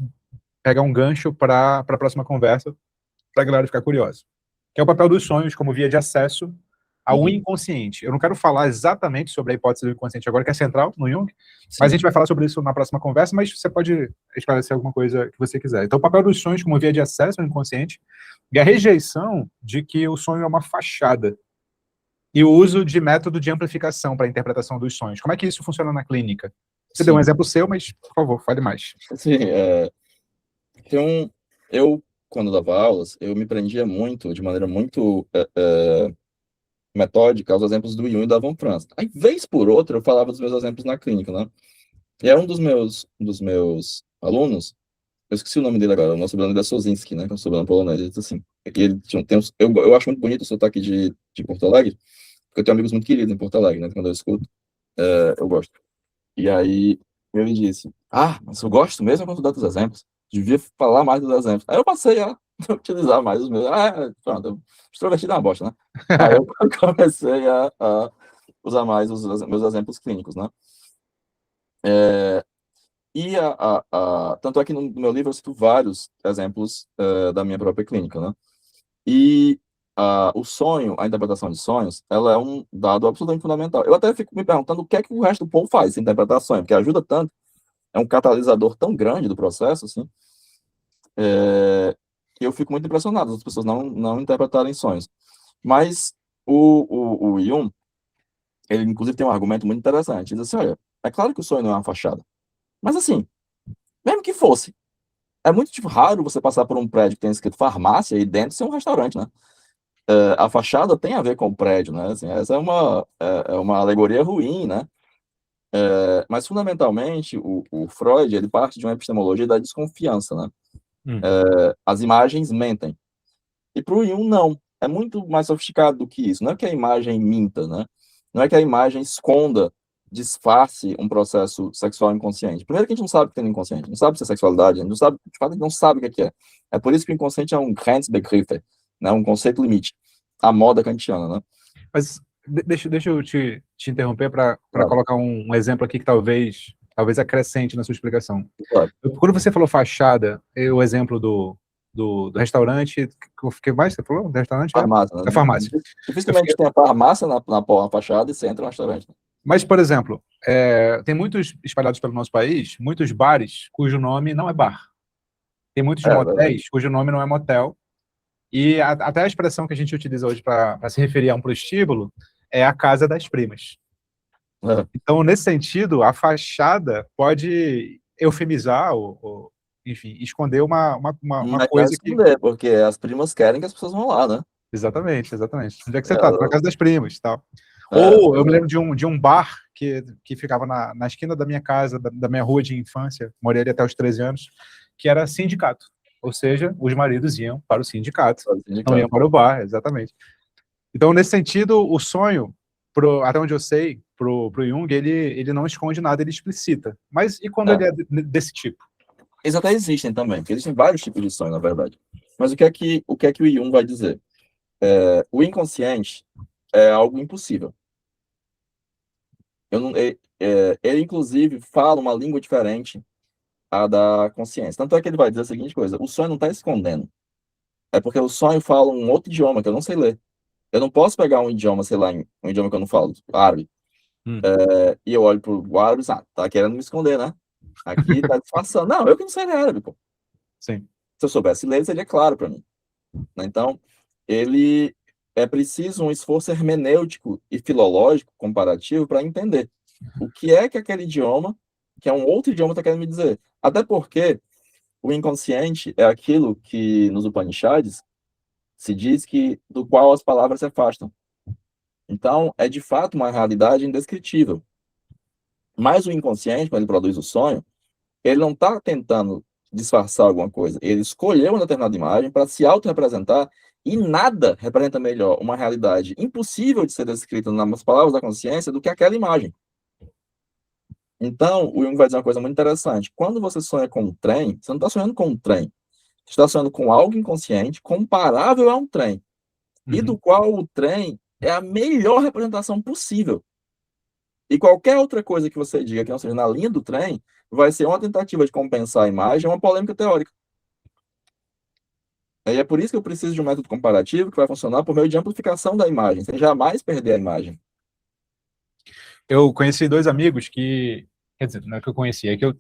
pegar um gancho para a próxima conversa, para a galera ficar curiosa. Que é o papel dos sonhos como via de acesso ao inconsciente. Eu não quero falar exatamente sobre a hipótese do inconsciente agora, que é central no Jung, Sim. mas a gente vai falar sobre isso na próxima conversa, mas você pode esclarecer alguma coisa que você quiser. Então, o papel dos sonhos como via de acesso ao inconsciente e a rejeição de que o sonho é uma fachada e o uso de método de amplificação para a interpretação dos sonhos. Como é que isso funciona na clínica? Você deu um exemplo seu, mas, por favor, fale mais. Sim, eu, quando dava aulas, eu me prendia muito, de maneira muito metódica, aos exemplos do Jung e da Von Franz. Aí, vez por outra, eu falava dos meus exemplos na clínica, né? E é um dos meus alunos, eu esqueci o nome dele agora, o nosso sobrenome é Sozinski, né? Que é um sobrenome polonês, ele disse assim, ele eu acho muito bonito o sotaque de Porto Alegre, porque eu tenho amigos muito queridos em Porto Alegre, né? Quando eu escuto, eu gosto. E aí, ele disse, mas eu gosto mesmo quando tu dá os exemplos, devia falar mais dos exemplos. Aí eu passei a utilizar mais os meus, pronto, extrovertido é uma bosta, né? Aí eu comecei a usar mais os meus exemplos clínicos, né? E tanto é que no meu livro eu cito vários exemplos da minha própria clínica, né? E o sonho, a interpretação de sonhos, ela é um dado absolutamente fundamental. Eu até fico me perguntando o que é que o resto do povo faz sem interpretar sonho, porque ajuda tanto, é um catalisador tão grande do processo, assim, eu fico muito impressionado as pessoas não interpretarem sonhos. Mas o Jung, ele inclusive tem um argumento muito interessante, ele diz assim, olha, é claro que o sonho não é uma fachada, mas assim, mesmo que fosse, é muito tipo, raro você passar por um prédio que tem escrito farmácia e dentro ser um restaurante, né? A fachada tem a ver com o prédio, né? Assim, essa é uma alegoria ruim, né? Mas fundamentalmente o Freud ele parte de uma epistemologia da desconfiança, né? As imagens mentem. E para o Jung não, é muito mais sofisticado do que isso. Não é que a imagem minta, né? Não é que a imagem esconda, disfarce um processo sexual inconsciente. Primeiro que a gente não sabe o que tem no inconsciente, não sabe se é sexualidade, a gente não sabe, de fato, a gente não sabe o que é. É por isso que o inconsciente é um Grenzbegriff, né? Um conceito limite. A moda kantiana, né? Mas deixa eu te interromper para Claro. colocar um exemplo aqui que talvez acrescente na sua explicação. Claro. Quando você falou fachada, o exemplo do restaurante, que mais você falou? Do restaurante? Farmácia, né? Da farmácia. Dificilmente tem a farmácia na fachada e você entra no restaurante. Mas, por exemplo, tem muitos espalhados pelo nosso país, muitos bares cujo nome não é bar. Tem muitos motéis cujo nome não é motel. E até a expressão que a gente utiliza hoje para se referir a um prostíbulo é a casa das primas. Então, nesse sentido, a fachada pode eufemizar ou enfim, esconder uma coisa esconder, porque as primas querem que as pessoas vão lá, né? Exatamente. Onde é que você está? Na casa das primas, tal. Eu me lembro de um bar que ficava na esquina da minha casa, da minha rua de infância, morei ali até os 13 anos, que era sindicato. Ou seja, os maridos iam para o sindicato, não iam para o bar, exatamente. Então, nesse sentido, o sonho, até onde eu sei, pro Jung, ele não esconde nada, ele explicita. Mas e quando ele é desse tipo? Eles até existem também, porque existem vários tipos de sonho, na verdade. Mas o que é que o Jung vai dizer? O inconsciente é algo impossível. Ele, inclusive, fala uma língua diferente à da consciência. Tanto é que ele vai dizer a seguinte coisa: o sonho não está escondendo. É porque o sonho fala um outro idioma que eu não sei ler. Eu não posso pegar um idioma, sei lá, um idioma que eu não falo, árabe. E eu olho pro árabe e tá querendo me esconder, né? Aqui tá disfarçando. Não, eu que não sei ler árabe, pô. Sim. Se eu soubesse ler, seria claro para mim. Então, ele é preciso um esforço hermenêutico e filológico comparativo para entender o que é que aquele idioma, que é um outro idioma, está querendo me dizer. Até porque o inconsciente é aquilo que nos Upanishads se diz que do qual as palavras se afastam. Então, é de fato uma realidade indescritível. Mas o inconsciente, quando ele produz o sonho, ele não está tentando disfarçar alguma coisa. Ele escolheu uma determinada imagem para se autorrepresentar e nada representa melhor uma realidade impossível de ser descrita nas palavras da consciência do que aquela imagem. Então, o Jung vai dizer uma coisa muito interessante. Quando você sonha com um trem, você não está sonhando com um trem. Você está sonhando com algo inconsciente comparável a um trem. E do qual o trem é a melhor representação possível. E qualquer outra coisa que você diga que não seja na linha do trem, vai ser uma tentativa de compensar a imagem, uma polêmica teórica. E é por isso que eu preciso de um método comparativo que vai funcionar por meio de amplificação da imagem, sem jamais perder a imagem. Eu conheci dois amigos que, quer dizer, não é que eu conheci, é que eu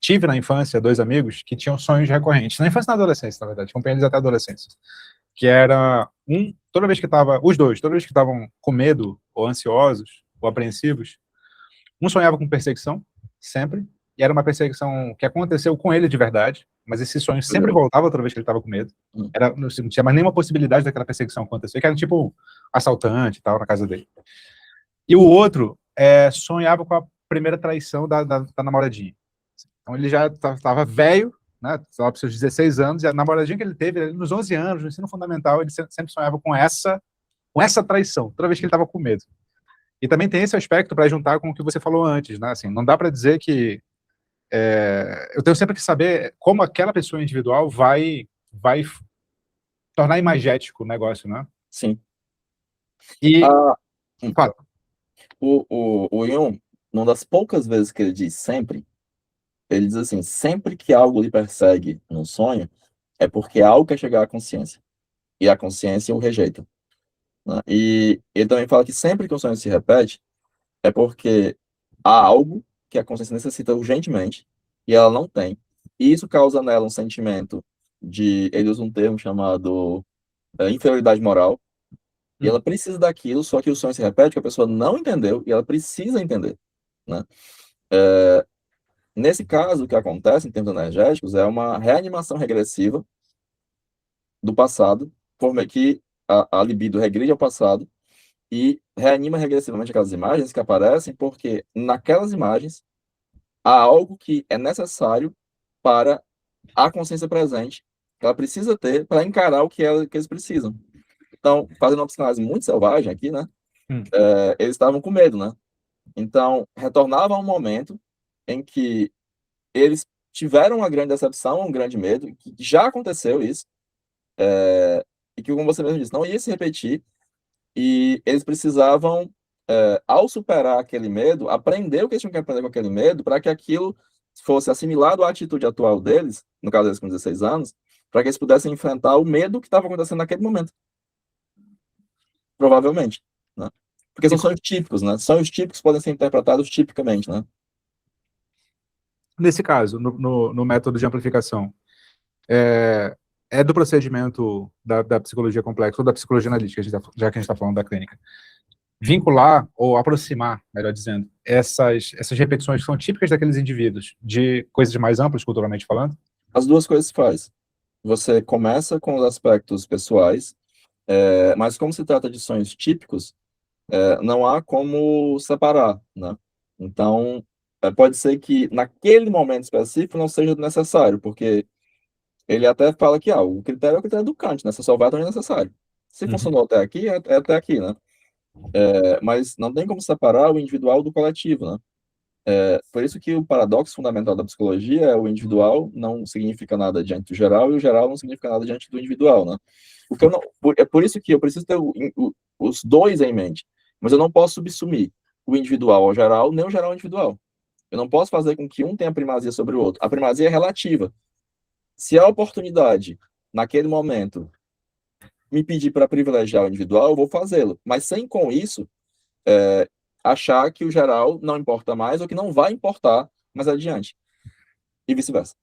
tive na infância dois amigos que tinham sonhos recorrentes, na infância e na adolescência, na verdade, acompanhei eles até a adolescência, que era toda vez que estava, os dois, toda vez que estavam com medo, ou ansiosos, ou apreensivos, um sonhava com perseguição, sempre, e era uma perseguição que aconteceu com ele de verdade, mas esse sonho sempre voltava toda vez que ele estava com medo. Não tinha mais nenhuma possibilidade daquela perseguição acontecer, que era tipo assaltante e tal, na casa dele. E o outro sonhava com a primeira traição da namoradinha. Então ele já estava velho, né, estava para seus 16 anos, e a namoradinha que ele teve, nos 11 anos, no ensino fundamental, ele sempre sonhava com essa traição, toda vez que ele estava com medo. E também tem esse aspecto para juntar com o que você falou antes, né? Assim, não dá para dizer que eu tenho sempre que saber como aquela pessoa individual vai tornar imagético o negócio, né? Sim. E, claro. O Jung, uma das poucas vezes que ele diz sempre, ele diz assim, sempre que algo lhe persegue no sonho, é porque algo quer chegar à consciência. E a consciência o rejeita. Né? E ele também fala que sempre que o sonho se repete, é porque há algo que a consciência necessita urgentemente e ela não tem. E isso causa nela um sentimento de, ele usa um termo chamado inferioridade moral, e ela precisa daquilo, só que o sonho se repete, que a pessoa não entendeu, e ela precisa entender. Né? Nesse caso, o que acontece em termos energéticos é uma reanimação regressiva do passado, por meio que a libido regride ao passado e reanima regressivamente aquelas imagens que aparecem, porque naquelas imagens há algo que é necessário para a consciência presente, que ela precisa ter para encarar o que eles precisam. Então, fazendo uma psicanálise muito selvagem aqui, né? Eles estavam com medo, né? Então, retornava a um momento em que eles tiveram uma grande decepção, um grande medo, que já aconteceu isso, e que, como você mesmo disse, não ia se repetir, e eles precisavam, ao superar aquele medo, aprender o que eles tinham que aprender com aquele medo, para que aquilo fosse assimilado à atitude atual deles, no caso deles com 16 anos, para que eles pudessem enfrentar o medo que estava acontecendo naquele momento. Provavelmente, né? Porque são sonhos típicos, né? Sonhos típicos podem ser interpretados tipicamente, né? Nesse caso, no método de amplificação, é do procedimento da psicologia complexa ou da psicologia analítica, já que a gente está falando da clínica, vincular ou aproximar, melhor dizendo, essas repetições que são típicas daqueles indivíduos de coisas mais amplas, culturalmente falando? As duas coisas se faz. Você começa com os aspectos pessoais, mas como se trata de sonhos típicos, não há como separar, né? Então, pode ser que naquele momento específico não seja necessário, porque ele até fala que o critério é o critério do Kant, né? Você só vai até onde é necessário. Se funcionou até aqui, é até aqui, né? Mas não tem como separar o individual do coletivo, né? Por isso que o paradoxo fundamental da psicologia é o individual não significa nada diante do geral e o geral não significa nada diante do individual, né? É por isso que eu preciso ter os dois em mente, mas eu não posso subsumir o individual ao geral, nem o geral ao individual. Eu não posso fazer com que um tenha primazia sobre o outro. A primazia é relativa. Se a oportunidade, naquele momento, me pedir para privilegiar o individual, eu vou fazê-lo, mas sem com isso achar que o geral não importa mais ou que não vai importar mais adiante. E vice-versa.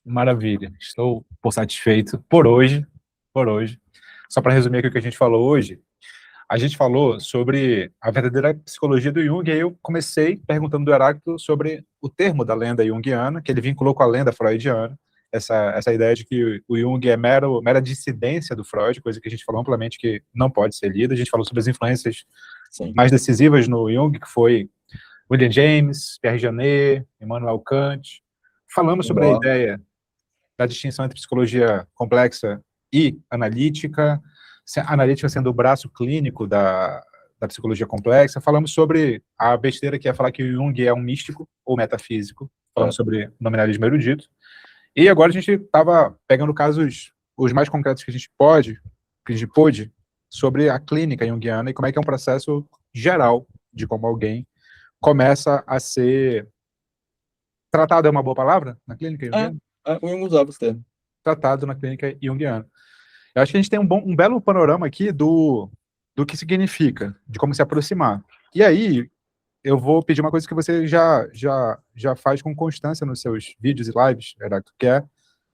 Maravilha. Estou por satisfeito por hoje. Por hoje. Só para resumir aqui o que a gente falou hoje, a gente falou sobre a verdadeira psicologia do Jung, e aí eu comecei perguntando do Heráclito sobre o termo da lenda junguiana, que ele vinculou com a lenda freudiana, essa ideia de que o Jung é mera dissidência do Freud, coisa que a gente falou amplamente que não pode ser lida. A gente falou sobre as influências mais decisivas no Jung, que foi William James, Pierre Janet, Immanuel Kant. Falamos sobre a ideia da distinção entre psicologia complexa e analítica, analítica sendo o braço clínico da psicologia complexa. Falamos sobre a besteira que é falar que o Jung é um místico ou metafísico. Falamos sobre nominalismo erudito. E agora a gente estava pegando casos os mais concretos que a gente pôde, sobre a clínica junguiana e como é que é um processo geral de como alguém começa a ser tratado. É uma boa palavra na clínica junguiana? O Jung usava esse termo. tratado na clínica junguiana. Eu acho que a gente tem um belo panorama aqui do que significa, de como se aproximar. E aí, eu vou pedir uma coisa que você já faz com constância nos seus vídeos e lives, Heráclito, que é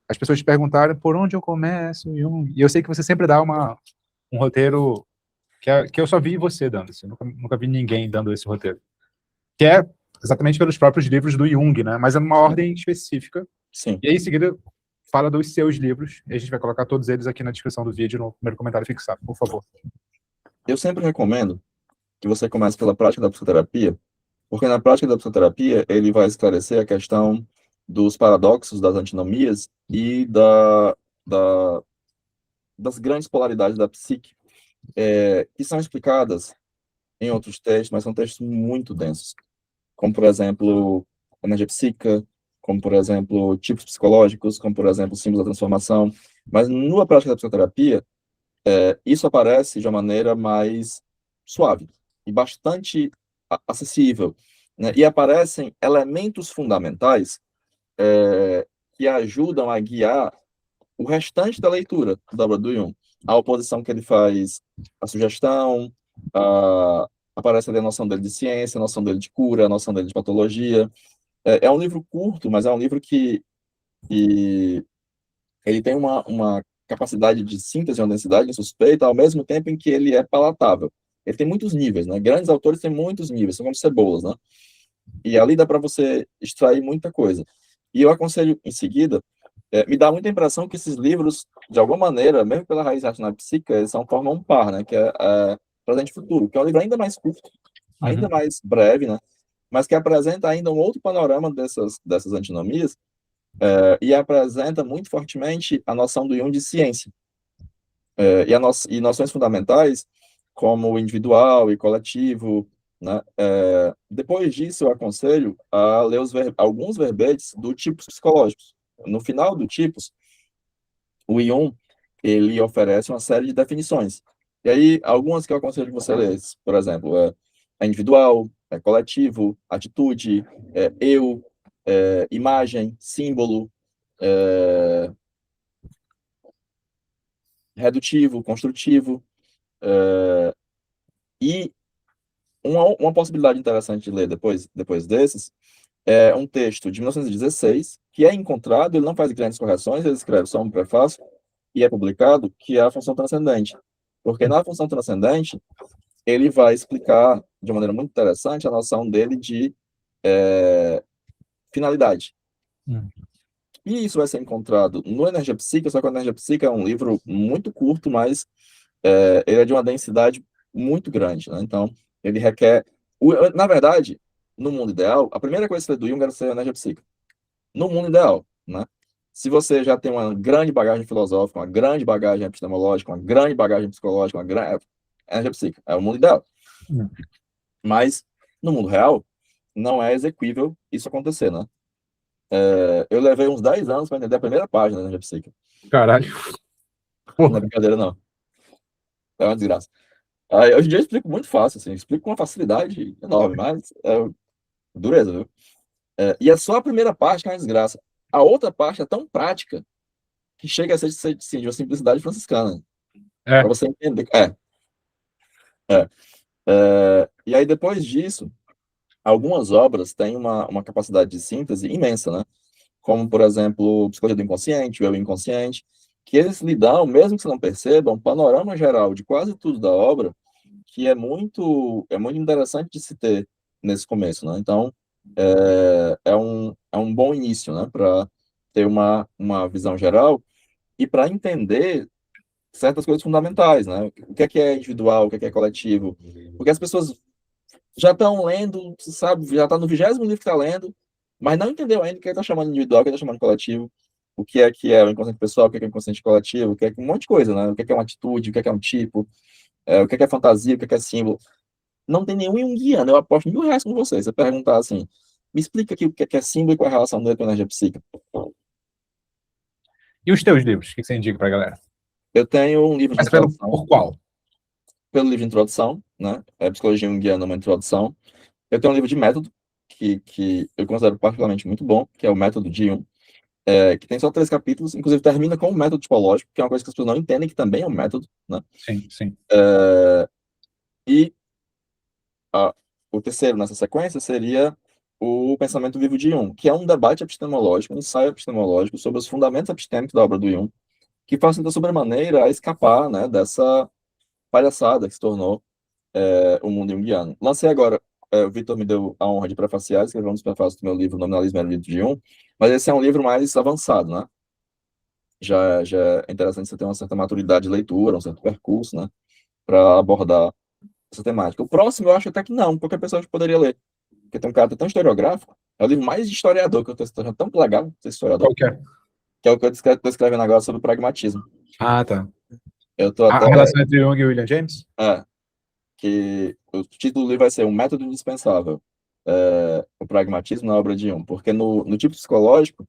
as pessoas te perguntarem por onde eu começo, Jung. E eu sei que você sempre dá um roteiro que eu só vi você dando, assim, nunca vi ninguém dando esse roteiro. Que é exatamente pelos próprios livros do Jung, né? Mas é numa ordem específica. Sim. E aí, em seguida, fala dos seus livros, e a gente vai colocar todos eles aqui na descrição do vídeo, no primeiro comentário fixado, por favor. Eu sempre recomendo que você comece pela prática da psicoterapia, porque na prática da psicoterapia ele vai esclarecer a questão dos paradoxos, das antinomias e das grandes polaridades da psique, que são explicadas em outros textos, mas são textos muito densos, como, por exemplo, energia psíquica, como, por exemplo, tipos psicológicos, como, por exemplo, símbolos da transformação. Mas, na prática da psicoterapia, isso aparece de uma maneira mais suave e bastante acessível, né? E aparecem elementos fundamentais que ajudam a guiar o restante da leitura da obra do Jung. A oposição que ele faz, a sugestão, aparece ali a noção dele de ciência, a noção dele de cura, a noção dele de patologia. É um livro curto, mas é um livro que ele tem uma capacidade de síntese, uma densidade insuspeita, ao mesmo tempo em que ele é palatável. Ele tem muitos níveis, né? Grandes autores têm muitos níveis, são como cebolas, né? E ali dá para você extrair muita coisa. E eu aconselho, em seguida, me dá muita impressão que esses livros, de alguma maneira, mesmo pela raiz racional psíquica, eles formam um par, né? Que é Presente e Futuro, que é um livro ainda mais curto, ainda mais breve, né? Mas que apresenta ainda um outro panorama dessas antinomias, e apresenta muito fortemente a noção do Jung de ciência. E noções fundamentais, como o individual e coletivo, né? Depois disso, eu aconselho a ler alguns verbetes do Tipos Psicológicos. No final do Tipos, o Jung, ele oferece uma série de definições. E aí, algumas que eu aconselho que você lê, por exemplo, é individual, é coletivo, atitude, eu, imagem, símbolo, redutivo, construtivo, e uma possibilidade interessante de ler depois desses é um texto de 1916, que é encontrado, ele não faz grandes correções, ele escreve só um prefácio, e é publicado, que é a função transcendente. Porque na função transcendente, ele vai explicar, de maneira muito interessante, a noção dele de finalidade. E isso vai ser encontrado no Energia Psíquica, só que o Energia Psíquica é um livro muito curto, mas ele é de uma densidade muito grande, né? Então, ele requer... Na verdade, no mundo ideal, a primeira coisa que você lê do Jung era ser Energia Psíquica. No mundo ideal, né? Se você já tem uma grande bagagem filosófica, uma grande bagagem epistemológica, uma grande bagagem psicológica, uma grande energia psíquica, é o mundo ideal. Mas, no mundo real, não é exequível isso acontecer, né? Eu levei uns 10 anos para entender a primeira página da energia psíquica. Caralho. Não é brincadeira, não. É uma desgraça. Hoje em dia eu explico muito fácil, assim, explico com uma facilidade enorme, mas é dureza, viu? E é só a primeira parte que é uma desgraça. A outra parte é tão prática que chega a ser sim, de uma simplicidade franciscana. Para você entender. E aí, depois disso, algumas obras têm uma capacidade de síntese imensa, né? Como, por exemplo, Psicologia do Inconsciente, o Eu Inconsciente, que eles lhe dão, mesmo que você não perceba, um panorama geral de quase tudo da obra, que é muito interessante de se ter nesse começo, né? Então, é um bom início, né? Para ter uma visão geral e para entender certas coisas fundamentais, né? O que é individual, o que é coletivo. Porque as pessoas já estão lendo, sabe? Já está no 20º livro que está lendo, mas não entendeu ainda o que está chamando de individual, o que está chamando de coletivo, o que é o inconsciente pessoal, o que é o inconsciente coletivo, o que é um monte de coisa, né? O que é uma atitude, o que é um tipo, o que é fantasia, o que é símbolo. Não tem nenhum junguiano, eu aposto R$ 1.000 com vocês. Você perguntar assim, me explica aqui o que é símbolo e qual é a relação dele com a energia psíquica. E os teus livros? O que você indica para a galera? Eu tenho um livro de introdução. Por qual? Pelo livro de introdução, né? Psicologia Junguiana, uma introdução. Eu tenho um livro de método, que eu considero particularmente muito bom, que é o Método de Jung. que tem só 3 capítulos, inclusive termina com o método tipológico, que é uma coisa que as pessoas não entendem, que também é um método, né? Sim, sim. E o terceiro nessa sequência seria o Pensamento Vivo de Jung, que é um debate epistemológico, um ensaio epistemológico sobre os fundamentos epistêmicos da obra do Jung, que facilita sobremaneira a escapar, né, dessa palhaçada que se tornou o mundo junguiano. Lancei agora, o Vitor me deu a honra de prefaciar, escrever um dos prefácios do meu livro, Nominalismo Erudito de Jung, mas esse é um livro mais avançado, né? Já é interessante você ter uma certa maturidade de leitura, um certo percurso, né, para abordar essa temática. O próximo eu acho até que não, qualquer pessoa poderia ler, porque tem um caráter tão historiográfico, é o livro mais de historiador que eu estou achando tão legal, ser historiador, Qual que é? que é o que eu estou escrevendo agora sobre o pragmatismo. Ah, tá. Eu estou A até... relação entre Jung e William James? Que o título do livro vai ser Um Método Indispensável, o pragmatismo na obra de Jung, porque no tipo psicológico,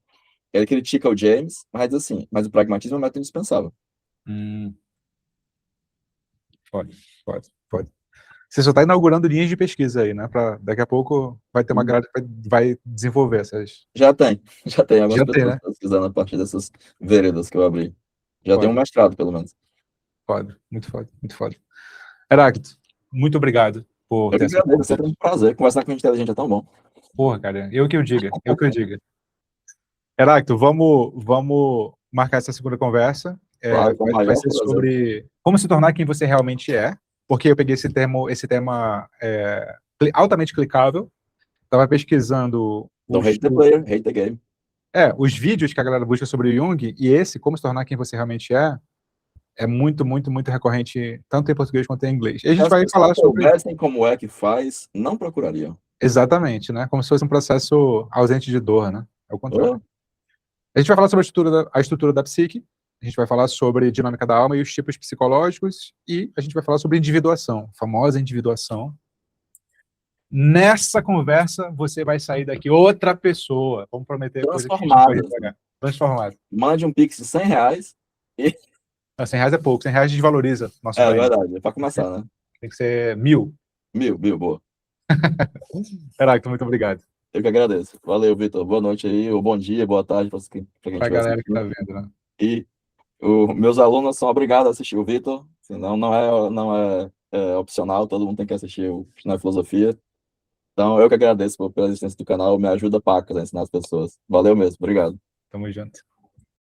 ele critica o James, mas diz assim, mas o pragmatismo é um método indispensável. Pode, pode, pode. Você só está inaugurando linhas de pesquisa aí, né? Daqui a pouco vai ter uma grade que vai desenvolver essas. Já tem algumas Já tem, pessoas né? pesquisando a partir dessas veredas que eu abri. Já tem um Foda, mestrado, pelo menos. foda, muito foda, muito foda. Heráclito, muito obrigado por Eu ter que aceito o agradeço, é sempre convite. um prazer. Conversar com gente inteligente é tão bom. Porra, cara, eu que eu diga, eu que eu diga. Heráclito, vamos marcar essa segunda conversa. Claro, com o Vai maior ser prazer. sobre como se tornar quem você realmente é, porque eu peguei esse tema altamente clicável. Estava pesquisando Don't hate the player, hate the game. os vídeos que a galera busca sobre o Jung, e esse, como se tornar quem você realmente é muito, muito, muito recorrente, tanto em português quanto em inglês. E a Se gente as vai pessoas falar sobre... soubessem como é que faz, não procurariam. Exatamente, né? Como se fosse um processo ausente de dor, né? É o contrário. Oh, A gente vai falar sobre a estrutura da psique, a gente vai falar sobre dinâmica da alma e os tipos psicológicos, e a gente vai falar sobre individuação, a famosa individuação. Nessa conversa, você vai sair daqui outra pessoa. Vamos prometer coisa que a gente não pode transformadas. entregar. Transformado. Mande um pix de R$100 e... Não, R$100 é pouco, R$100 desvaloriza nosso É país. verdade, é para começar, né? Tem que ser 1.000. Mil, boa. Heráclito, muito obrigado. Eu que agradeço. Valeu, Vitor. Boa noite aí, ou bom dia, boa tarde para quem Pra estiver galera que tá assistindo. vendo, né? E meus alunos são obrigados a assistir o Vitor, senão não é opcional, todo mundo tem que assistir o Final Filosofia. Então, eu que agradeço pela existência do canal, me ajuda pra ensinar as pessoas. Valeu mesmo, obrigado. Tamo junto.